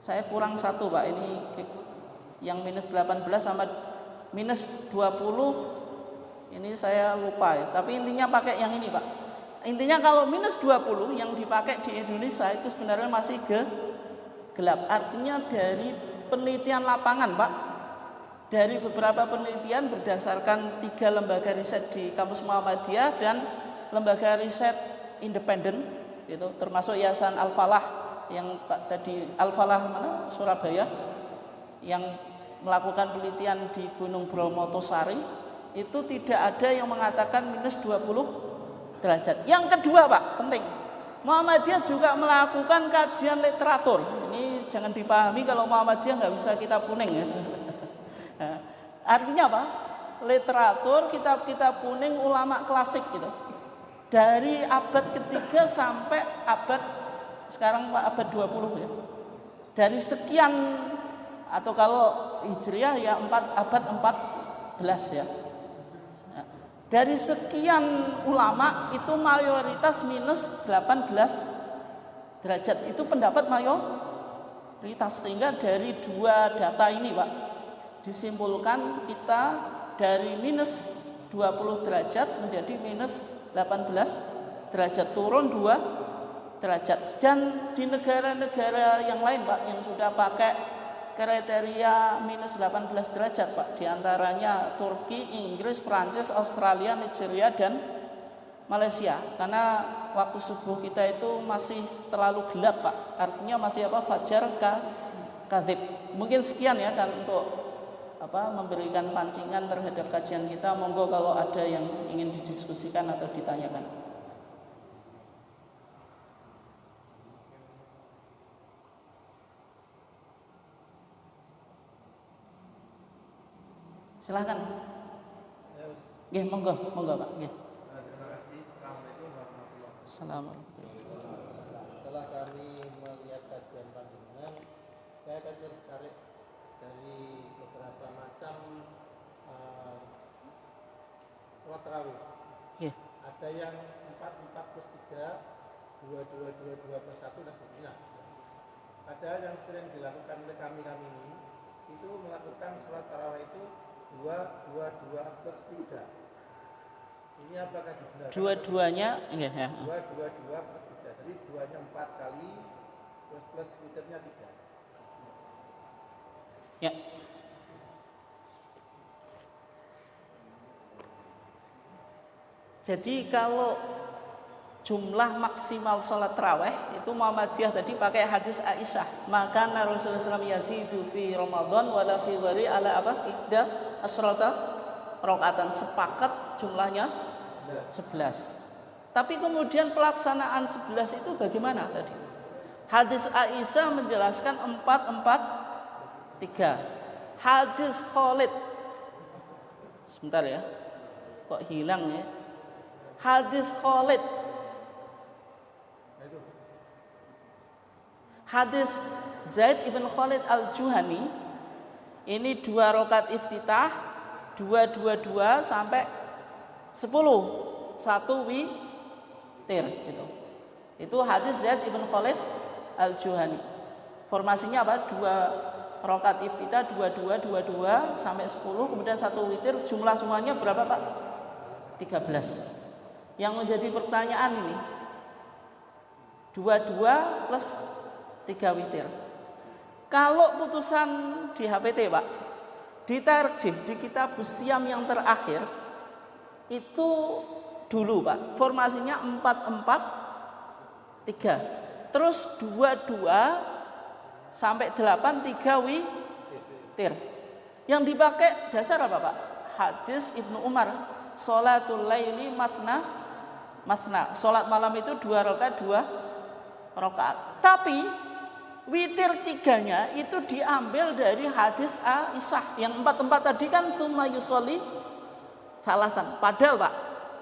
saya kurang 1 Pak. Ini yang minus 18 sama minus 20. Ini saya lupa ya. Tapi intinya pakai yang ini Pak. Intinya kalau minus 20 yang dipakai di Indonesia itu sebenarnya masih gelap. Artinya dari penelitian lapangan Pak, dari beberapa penelitian berdasarkan 3 lembaga riset di kampus Muhammadiyah dan lembaga riset independen itu, termasuk Yayasan Al-Falah yang tadi Al-Falah mana Surabaya yang melakukan penelitian di Gunung Bromo Tosari, itu tidak ada yang mengatakan minus 20 derajat. Yang kedua Pak, penting, Muhammadiyah juga melakukan kajian literatur. Ini jangan dipahami kalau Muhammadiyah nggak bisa kitab kuning ya. Artinya apa? Literatur, kitab-kitab kuning ulama klasik gitu. Dari abad ketiga sampai abad sekarang Pak, abad 20 ya. Dari sekian, atau kalau Hijriah ya abad 14 ya. Dari sekian ulama itu mayoritas minus 18 derajat. Itu pendapat mayoritas. Sehingga dari 2 data ini Pak, disimpulkan kita dari minus 20 derajat menjadi minus 18 derajat, turun 2 derajat. Dan di negara-negara yang lain Pak, yang sudah pakai kriteria minus 18 derajat Pak, diantaranya Turki, Inggris, Prancis, Australia, Nigeria, dan Malaysia. Karena waktu subuh kita itu masih terlalu gelap Pak, artinya masih fajar kadzib. Mungkin sekian ya kan untuk memberikan pancingan terhadap kajian kita. Monggo kalau ada yang ingin didiskusikan atau ditanyakan. Silakan. Nggih, monggo Pak. Nggih. Terima kasih. Assalamualaikum warahmatullahi wabarakatuh. Assalamualaikum. Setelah kami melihat kajian panjenengan, saya akan tertarik dari beberapa macam sholat tarawih. Nggih. Ada yang 4 plus 3, 2 plus 1 dan seterusnya. Padahal yang sering dilakukan oleh kami ini itu melakukan sholat tarawih itu 2 plus 3. Ini apakah dibenarkan? Dua-duanya ya. 2 plus 3. Jadi 2-nya 4 kali plus witirnya 3. Ya. Jadi kalau jumlah maksimal sholat tarawih itu Muhammadiyah tadi pakai hadis Aisyah, maka Rasulullah SAW yazidu fi Ramadan wala fi ghari ala apa? Ihda asrata rakaatan, sepakat jumlahnya 11. Tapi kemudian pelaksanaan 11 itu bagaimana tadi? Hadis Aisyah menjelaskan 4-4-3. Hadis Khalid, sebentar ya, kok hilang ya? Hadis Khalid, hadis Zaid ibn Khalid al-Juhani, ini 2 rakaat iftitah, 2 sampai 10, 1 witir gitu. Itu hadis Zaid ibn Khalid al-Juhani. Formasinya apa? 2 rakaat iftitah, 2 sampai 10, kemudian 1 witir. Jumlah semuanya berapa, Pak? 13. Yang menjadi pertanyaan ini, 22 plus 3 witir. Kalau putusan di HPT, Pak, di tarjih di kitab Siam yang terakhir itu dulu, Pak, formasinya 4-4-3. Terus 22 sampai 8 3 witir. Yang dipakai dasar apa, Pak? Hadis Ibnu Umar, sholatul laili mathna. Sholat malam itu 2 rakaat 2 rakaat. Tapi witir 3-nya itu diambil dari hadis Aisyah. Yang 4 tadi kan tsumma yusolli salatan. Padahal, Pak,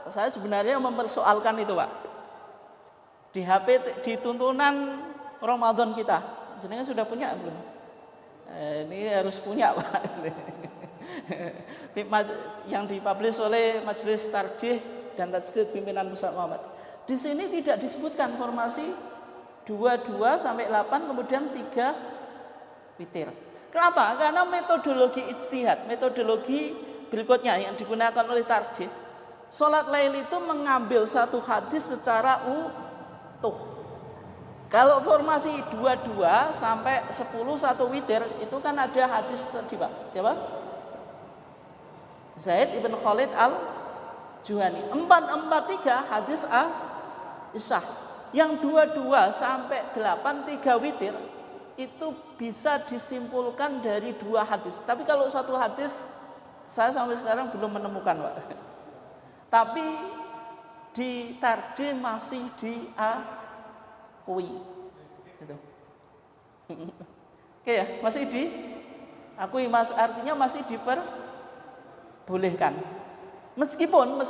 saya sebenarnya mempersoalkan itu, Pak. Di HP, di tuntunan Ramadan kita, jenengan sudah punya belum? Ini harus punya, Pak. Yang dipublish oleh Majelis Tarjih dan Tajdid Pimpinan Pusat Muhammad. Di sini tidak disebutkan formasi 22 sampai 8 kemudian 3 witir. Kenapa? Karena metodologi ijtihad, metodologi berikutnya yang digunakan oleh tarjih, sholat lail itu mengambil satu hadis secara utuh. Kalau formasi 22 sampai 10 1 witir itu kan ada hadis tadi, Pak. Siapa? Zaid ibn Khalid al-Juhani. 4-4-3 hadis Aisyah. Yang 22 sampai 8 3 witir itu bisa disimpulkan dari 2 hadis. Tapi kalau satu hadis saya sampai sekarang belum menemukan, Pak. Tapi di tarjih masih diakui. Gitu. Oke ya, masih diakui, Mas, artinya masih diperbolehkan. Meskipun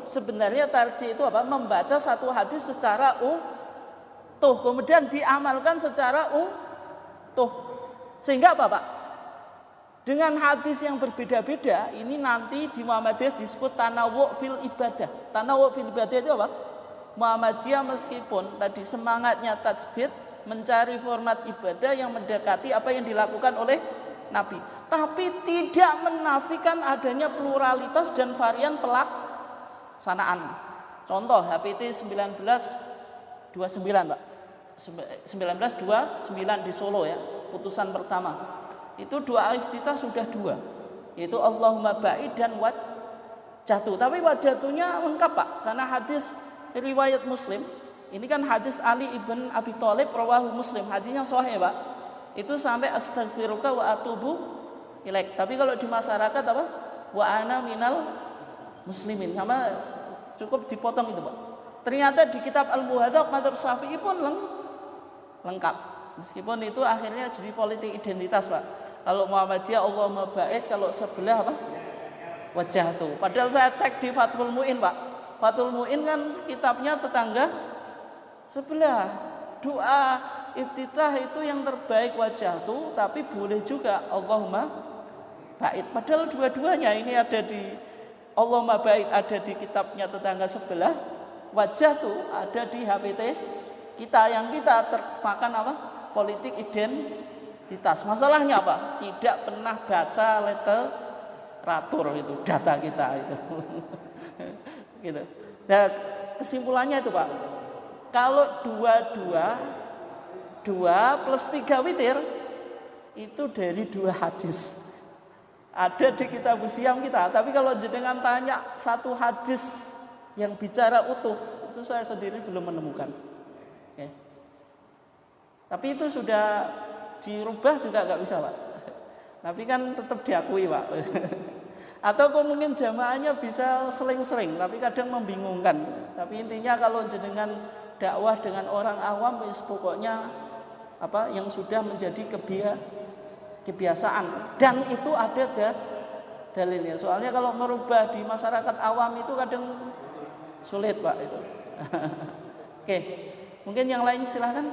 sebenarnya tarjih itu apa? Membaca satu hadis secara utuh, kemudian diamalkan secara utuh. Sehingga apa, Pak? Dengan hadis yang berbeda-beda, ini nanti di Muhammadiyah disebut tanawu' fil ibadah. Tanawu' fil ibadah itu apa? Muhammadiyah meskipun tadi semangatnya tajdid, mencari format ibadah yang mendekati apa yang dilakukan oleh Nabi, tapi tidak menafikan adanya pluralitas dan varian pelaksanaan. Contoh HPT 1929, Pak. 1929 di Solo ya, putusan pertama. Itu doa iftitah sudah 2, yaitu Allahumma ba'id dan wajhatu. Tapi wajhatunya lengkap, Pak, karena hadis riwayat Muslim. Ini kan hadis Ali ibn Abi Thalib rawahu Muslim, hadisnya sahih, Pak. Itu sampai astaghfiruka wa atubu ilaik. Tapi kalau di masyarakat apa? Wa ana minal muslimin. Sama cukup dipotong itu, Pak. Ternyata di kitab Al-Muhadzab madzhab Syafi'i pun lengkap. Meskipun itu akhirnya jadi politik identitas, Pak. Kalau Muhammadiyah Allahumma ba'id, kalau sebelah apa? Wajhatu. Padahal saya cek di Fathul Mu'in, Pak. Fathul Mu'in kan kitabnya tetangga sebelah. Doa iftitah itu yang terbaik wajhatu, tapi boleh juga Allahumma bait. Padahal dua-duanya ini ada di Allahumma bait ada di kitabnya tetangga sebelah, wajah tuh ada di HPT kita yang kita termakan apa? Politik identitas. Masalahnya apa? Tidak pernah baca literatur itu, data kita itu. Gitu. Nah, kesimpulannya itu Pak, kalau 2 plus 3 witir itu dari 2 hadis. Ada di kitab Siam kita, tapi kalau jenengan tanya satu hadis yang bicara utuh, itu saya sendiri belum menemukan. Oke. Tapi itu sudah dirubah juga nggak bisa Pak. Tapi kan tetap diakui Pak. Atau kok mungkin jamaahnya bisa sering-sering, tapi kadang membingungkan. Tapi intinya kalau jenengan dakwah dengan orang awam, pokoknya apa yang sudah menjadi kebiasaan dan itu ada dalilnya. Soalnya kalau merubah di masyarakat awam itu kadang sulit Pak itu. Oke, mungkin yang lain silahkan.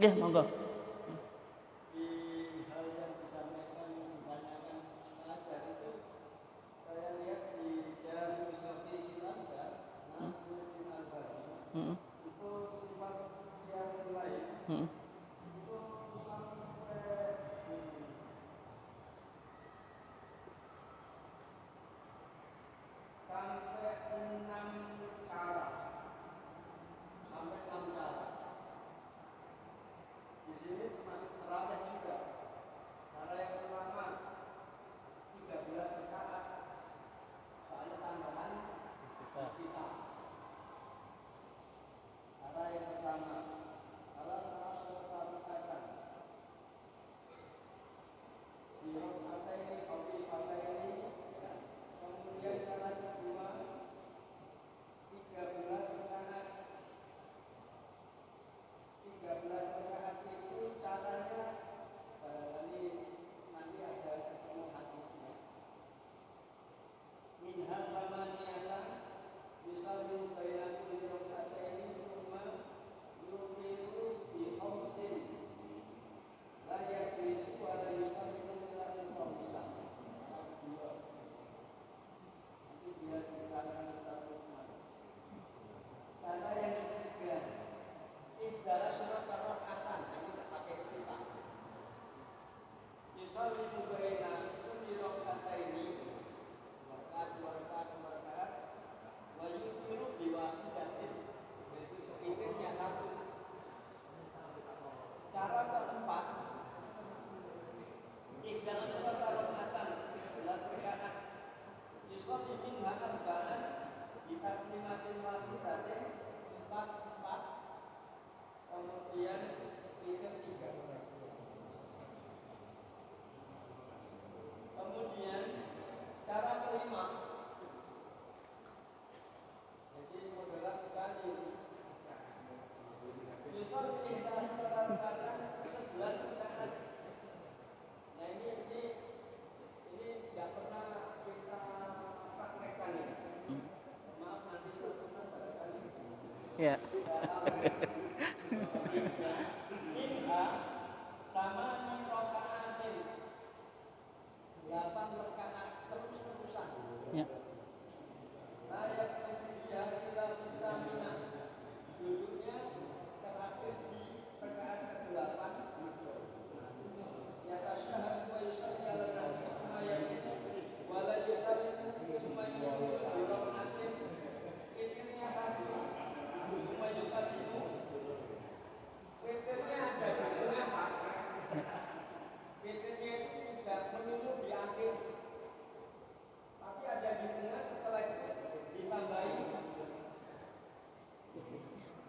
Nggih, monggo. Ya. Ya.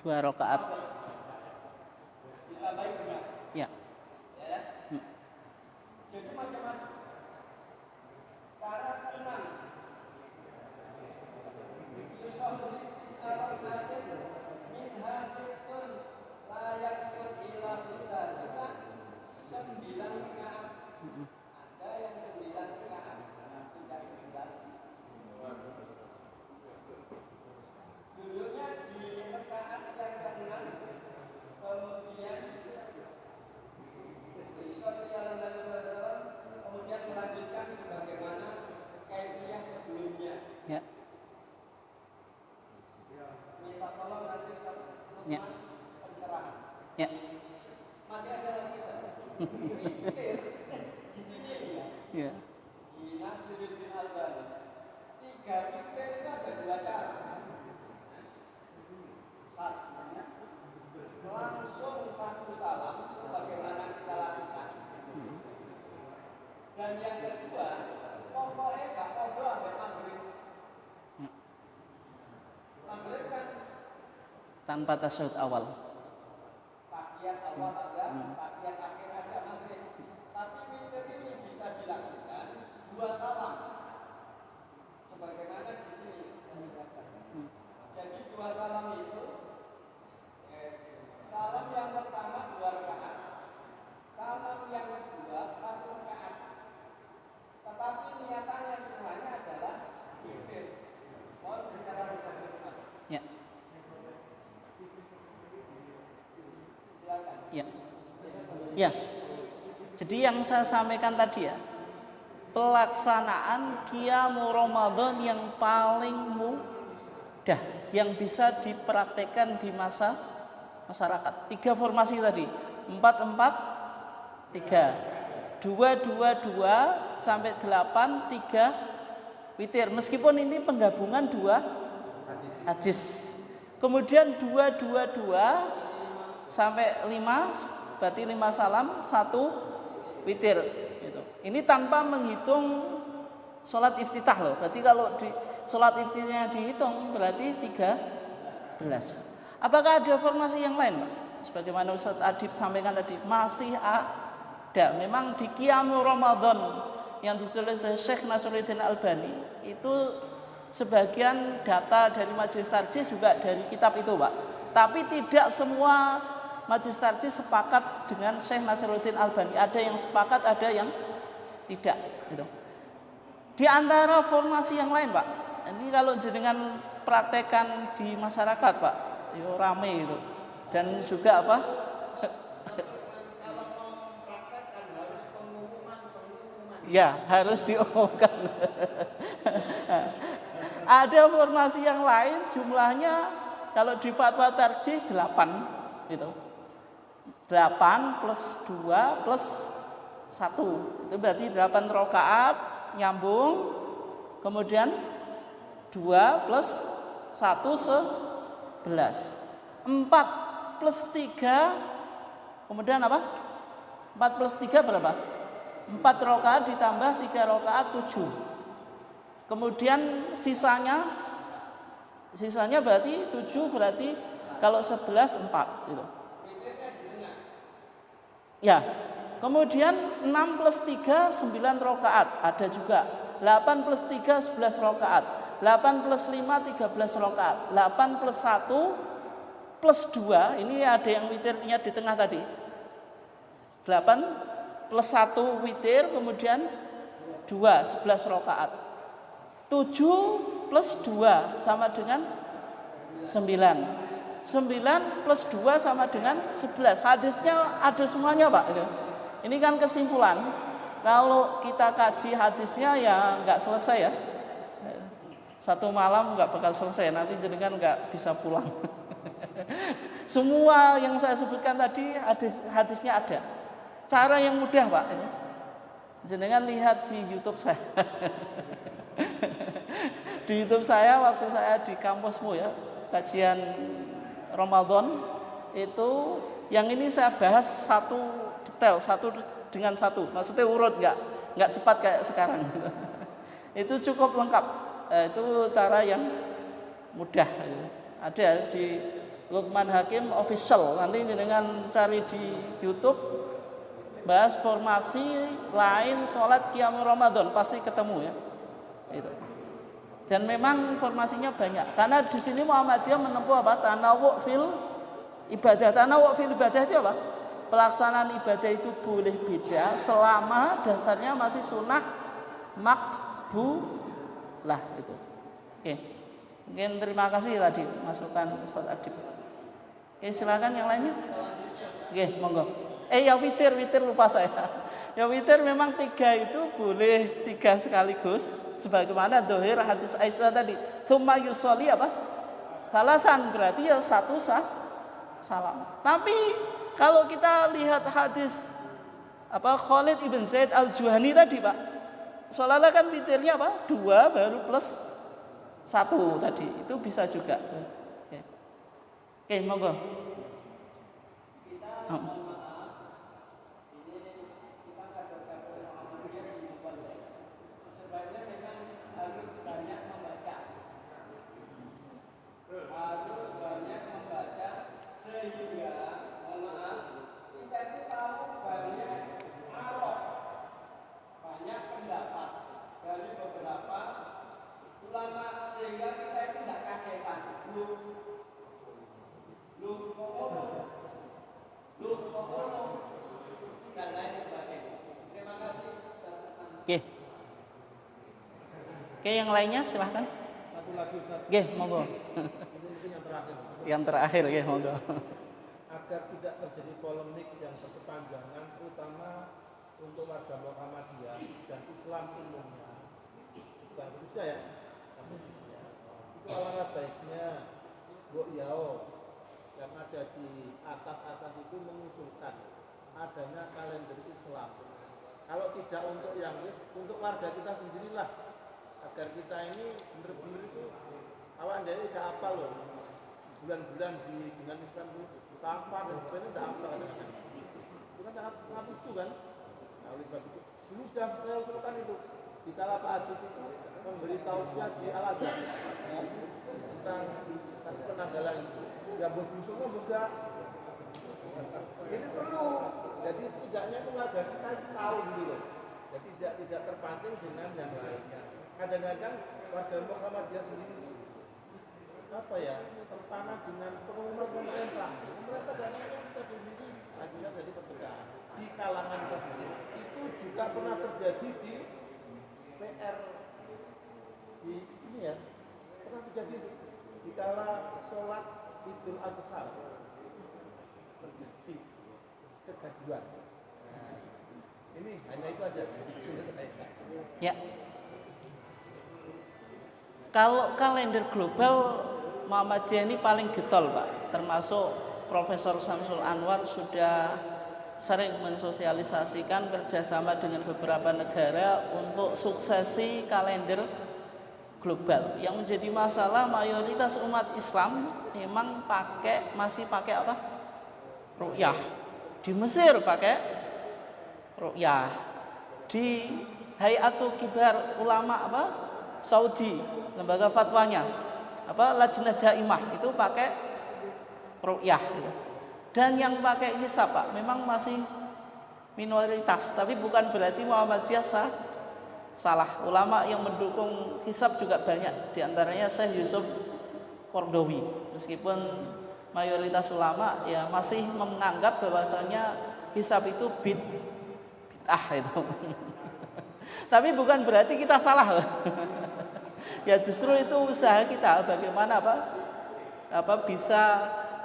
Dua rakaat. Ya. Jadi macam-macam cara imam yusalli istirahat min hasitun layak ila istirahat 9 rakaat. Ada yang 9 rakaat, tidak 11. Dulunya di rakaat yang ke-6 Ya. pencerahan. Ya. Masih ada lagi satu. Witir di sini ya. Ya. Di Nasiruddin Albani 3 witir itu ada 2 cara. Satu, langsung 1 salam sebagaimana kita lakukan. Dan yang kedua, pokoknya gak podo sampai maghrib. Maghrib kan Tanpa tasyahud awal. tahiyat awal ada, tahiyat akhir ada maghrib. Tapi witir ini bisa dilakukan 2 salam. Sebagaimana di sini saya jelaskan. Jadi 2 salam itu salam yang pertama 2 rakaat, salam yang kedua 1 rakaat. Tetapi niatannya semuanya adalah witir. Mohon bicara bisa berdekat. Ya. Silakan. Ya. Ya. Jadi yang saya sampaikan tadi ya, pelaksanaan Qiyamul Ramadan yang paling mudah yang bisa dipraktekkan di masyarakat. 3 formasi tadi, 4-4-3, 2-2-2 sampai 8-3 witir. Meskipun ini penggabungan 2 hadis. Kemudian 2-2-2 sampai 5, berarti 5 salam, 1 witir. Gitu. Ini tanpa menghitung sholat iftitah loh. Berarti kalau di sholat iftitahnya dihitung berarti 13. Apakah ada formasi yang lain, Pak? Sebagaimana Ustaz Adib sampaikan tadi, masih ada. Memang di Qiyamul Ramadan yang ditulis oleh Syekh Nasiruddin Albani itu sebagian data dari Majelis Tarjih juga dari kitab itu, Pak. Tapi tidak semua Majelis Tarjih sepakat dengan Syekh Nasiruddin Albani. Ada yang sepakat, ada yang tidak. Gitu. Di antara formasi yang lain, Pak, ini kalau jenengan praktekan di masyarakat, Pak, yo rame itu. Dan juga apa? Kalau mau mempraktekkan harus pengumuman. Ya, harus diumumkan. Ada formasi yang lain, jumlahnya kalau di fatwa tarjih 8 gitu. 8 plus 2 plus 1. Itu berarti 8 rakaat nyambung. Kemudian 2 plus 1 11. 4 plus 3, kemudian apa? 4 plus 3 berapa? 4 rakaat ditambah 3 rakaat 7. Kemudian sisanya berarti 7, berarti kalau 11 4 gitu. Ya. Kemudian 6 plus 3 9 rakaat ada juga. 8 plus 3 11 rakaat. 8 plus 5 13 rakaat. 8 plus 1 plus 2, ini ada yang witirnya di tengah tadi. 8 plus 1 witir, kemudian 2 11 rakaat. 7 plus 2 sama dengan 9. 9 plus 2 sama dengan 11. Hadisnya ada semuanya, Pak. Ini kan kesimpulan. Kalau kita kaji hadisnya ya nggak selesai ya. Satu malam nggak bakal selesai. Nanti jenengan nggak bisa pulang. Semua yang saya sebutkan tadi hadisnya ada. Cara yang mudah, Pak. Jenengan lihat di YouTube saya. Di YouTube saya waktu saya di kampusmu ya, kajian Ramadan itu yang ini saya bahas satu detail, satu dengan satu. Maksudnya urut, nggak cepat kayak sekarang. Itu cukup lengkap. Itu cara yang mudah. Ada di Luqman Hakim Official. Nanti dengan cari di YouTube bahas formasi lain sholat Qiyamul Ramadan pasti ketemu ya. Itu. Dan memang formasinya banyak. Karena di sini Muhammadiyah menempuh apa? Tanawwu' fil ibadah. Tanawwu' fil ibadah itu apa? Pelaksanaan ibadah itu boleh beda selama dasarnya masih sunnah makbulah itu. Oke. Mungkin terima kasih tadi masukan Ustaz Adib. Oke, silakan yang lainnya. Oke, monggo. Ya witir lupa saya. Ya witir memang 3 itu boleh 3 sekaligus sebagaimana dohir hadis Aisyah tadi. Tsumma yusolli apa? Salatan, berarti ya 1 salam. Tapi kalau kita lihat hadis Khalid ibn Zaid al-Juhani tadi Pak, seolah-olah kan witirnya 2 baru plus 1 tadi, itu bisa juga. Oke, monggo. Oke, yang lainnya silahkan. Satu lagi Ustaz. Oke, monggo. Ini mungkin yang terakhir. Yang terakhir ya, monggo. Agar tidak terjadi polemik yang berkepanjangan, terutama untuk warga Muhammadiyah dan Islam umumnya, bukan khususnya ya, khususnya. Itu alangkah baiknya Mbok Yao yang ada di atas itu mengusulkan adanya kalender Islam. Kalau tidak untuk warga kita sendirilah, agar kita ini benar-benar itu awal dari tidak apa loh, bulan-bulan dengan Islam itu Safar dan sebagainya tidak apa kadang-kadang. Itu kan sangat lucu kan. Nah, oleh sebab itu dulu sudah saya usulkan itu di kala Pak Adib itu memberi tausiah di Al-Azhar tentang satu penanggalan itu. Ya buat usulnya juga ini perlu. Jadi setidaknya itu warga kita tahu gitu loh. Jadi tidak terpancing dengan yang lainnya. Kadang-kadang warga Muhammadiyah sendiri terpana dengan pengumuman pemerintah. Pemerintah kadang-kadang kita sendiri akhirnya jadi perpecahan di kalangan kita sendiri. Itu juga pernah terjadi di PR di ini ya, pernah terjadi di kala sholat Idul Adha terjadi kegaduhan. Nah, ini hanya itu aja. Ya. Kalau kalender global Muhammadiyah ini paling getol Pak, termasuk Profesor Samsul Anwar sudah sering mensosialisasikan kerjasama dengan beberapa negara untuk suksesi kalender global. Yang menjadi masalah mayoritas umat Islam memang masih pakai ru'yah. Di Mesir pakai ru'yah. Di Hayatul Kibar Ulama Saudi, lembaga fatwanya Lajnah Daimah itu pakai ru'yah gitu. Dan yang pakai hisab Pak memang masih minoritas, tapi bukan berarti Muhammadiyah salah. Ulama yang mendukung hisab juga banyak, di antaranya Syekh Yusuf Qardawi. Meskipun mayoritas ulama ya masih menganggap bahwasanya hisab itu bid'ah itu. Tapi bukan berarti kita salah. Ya justru itu usaha kita bagaimana bisa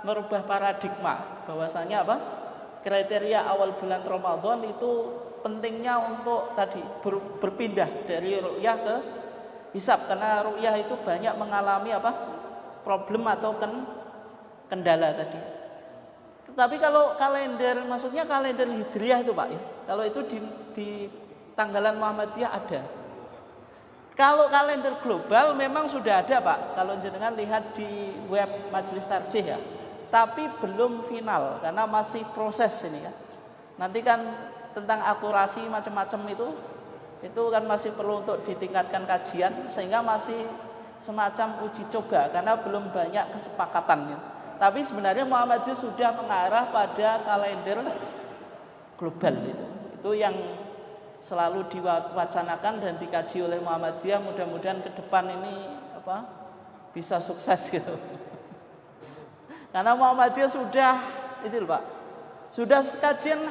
merubah paradigma bahwasanya kriteria awal bulan Ramadan itu pentingnya untuk tadi berpindah dari ru'yah ke hisab, karena ru'yah itu banyak mengalami problem atau kendala tadi. Tetapi kalau kalender, maksudnya kalender Hijriah itu Pak ya, kalau itu di tanggalan Muhammadiyah ada. Kalau kalender global memang sudah ada Pak, kalau jenengan lihat di web Majelis Tarjih ya, tapi belum final karena masih proses ini ya. Nanti kan tentang akurasi macam-macam itu kan masih perlu untuk ditingkatkan kajian, sehingga masih semacam uji coba karena belum banyak kesepakatan ya. Tapi sebenarnya Muhammadiyah sudah mengarah pada kalender global itu yang selalu diwacanakan dan dikaji oleh Muhammadiyah. Mudah-mudahan ke depan ini bisa sukses gitu. Karena Muhammadiyah sudah Pak, sudah kajian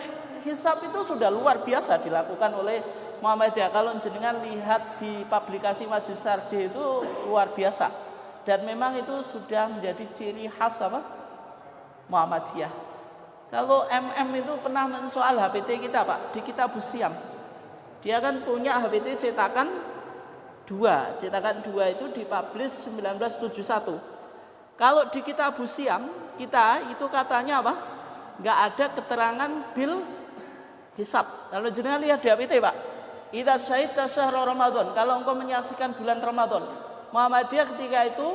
hisab itu sudah luar biasa dilakukan oleh Muhammadiyah. Kalau jenengan lihat di publikasi Majelis Tarjih itu luar biasa, dan memang itu sudah menjadi ciri khas Muhammadiyah. Kalau itu pernah mensoal HPT kita Pak di Kitabus Syiyam. Dia kan punya HPT cetakan 2 itu dipublish 1971. Kalau di Kitabus Syiyam kita itu katanya apa? Enggak ada keterangan bil hisab. Kalau jenengan lihat di APT, Pak. Idza syahidta syahrul Ramadan, kalau engkau menyaksikan bulan Ramadan. Muhammadiyah ketika itu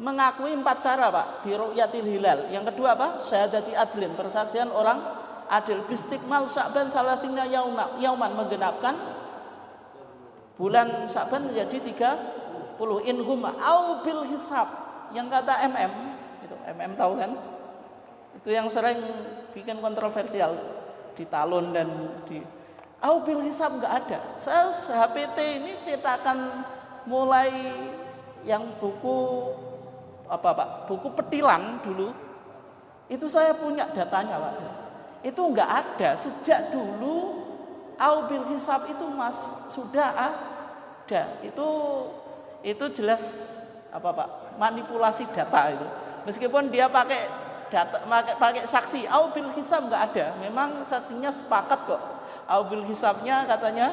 mengakui 4 cara, Pak, bi ru'yatil hilal. Yang kedua apa? Syahadati adlin, persaksian orang adil. Bistikmal Sya'ban 30 yauman, menggenapkan bulan Sya'ban menjadi 30 in huma au bil hisab. Yang kata itu MM tahu kan? Itu yang sering bikin kontroversial di Talun dan di au bil hisab enggak ada. Saya HPT ini cetakan mulai yang buku Pak? Buku petilan dulu. Itu saya punya datanya, Pak. Itu enggak ada sejak dulu au bil hisab itu sudah ada. Itu jelas Pak? Manipulasi data itu. Meskipun dia pakai saksi, au bil hisab enggak ada. Memang saksinya sepakat kok. Au bil hisabnya katanya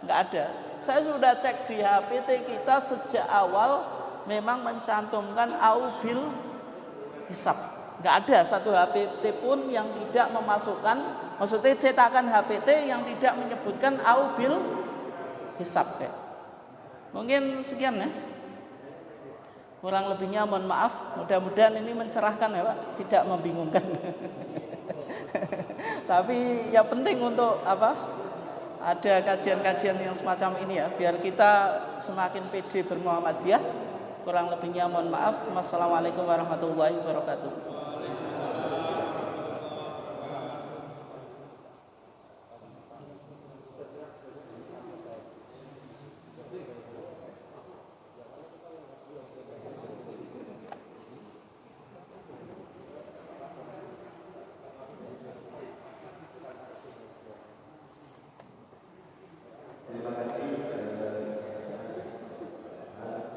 enggak ada. Saya sudah cek di HPT kita sejak awal memang mencantumkan au bil hisab. Enggak ada satu HPT pun yang tidak memasukkan, maksudnya cetakan HPT yang tidak menyebutkan au bil hisab. Mungkin sekian ya. Kurang lebihnya mohon maaf. Mudah-mudahan ini mencerahkan ya, Pak, tidak membingungkan. Tapi ya penting untuk ada kajian-kajian yang semacam ini ya, biar kita semakin pede bermuhammadiyah. Kurang lebihnya mohon maaf. Wassalamualaikum warahmatullahi wabarakatuh.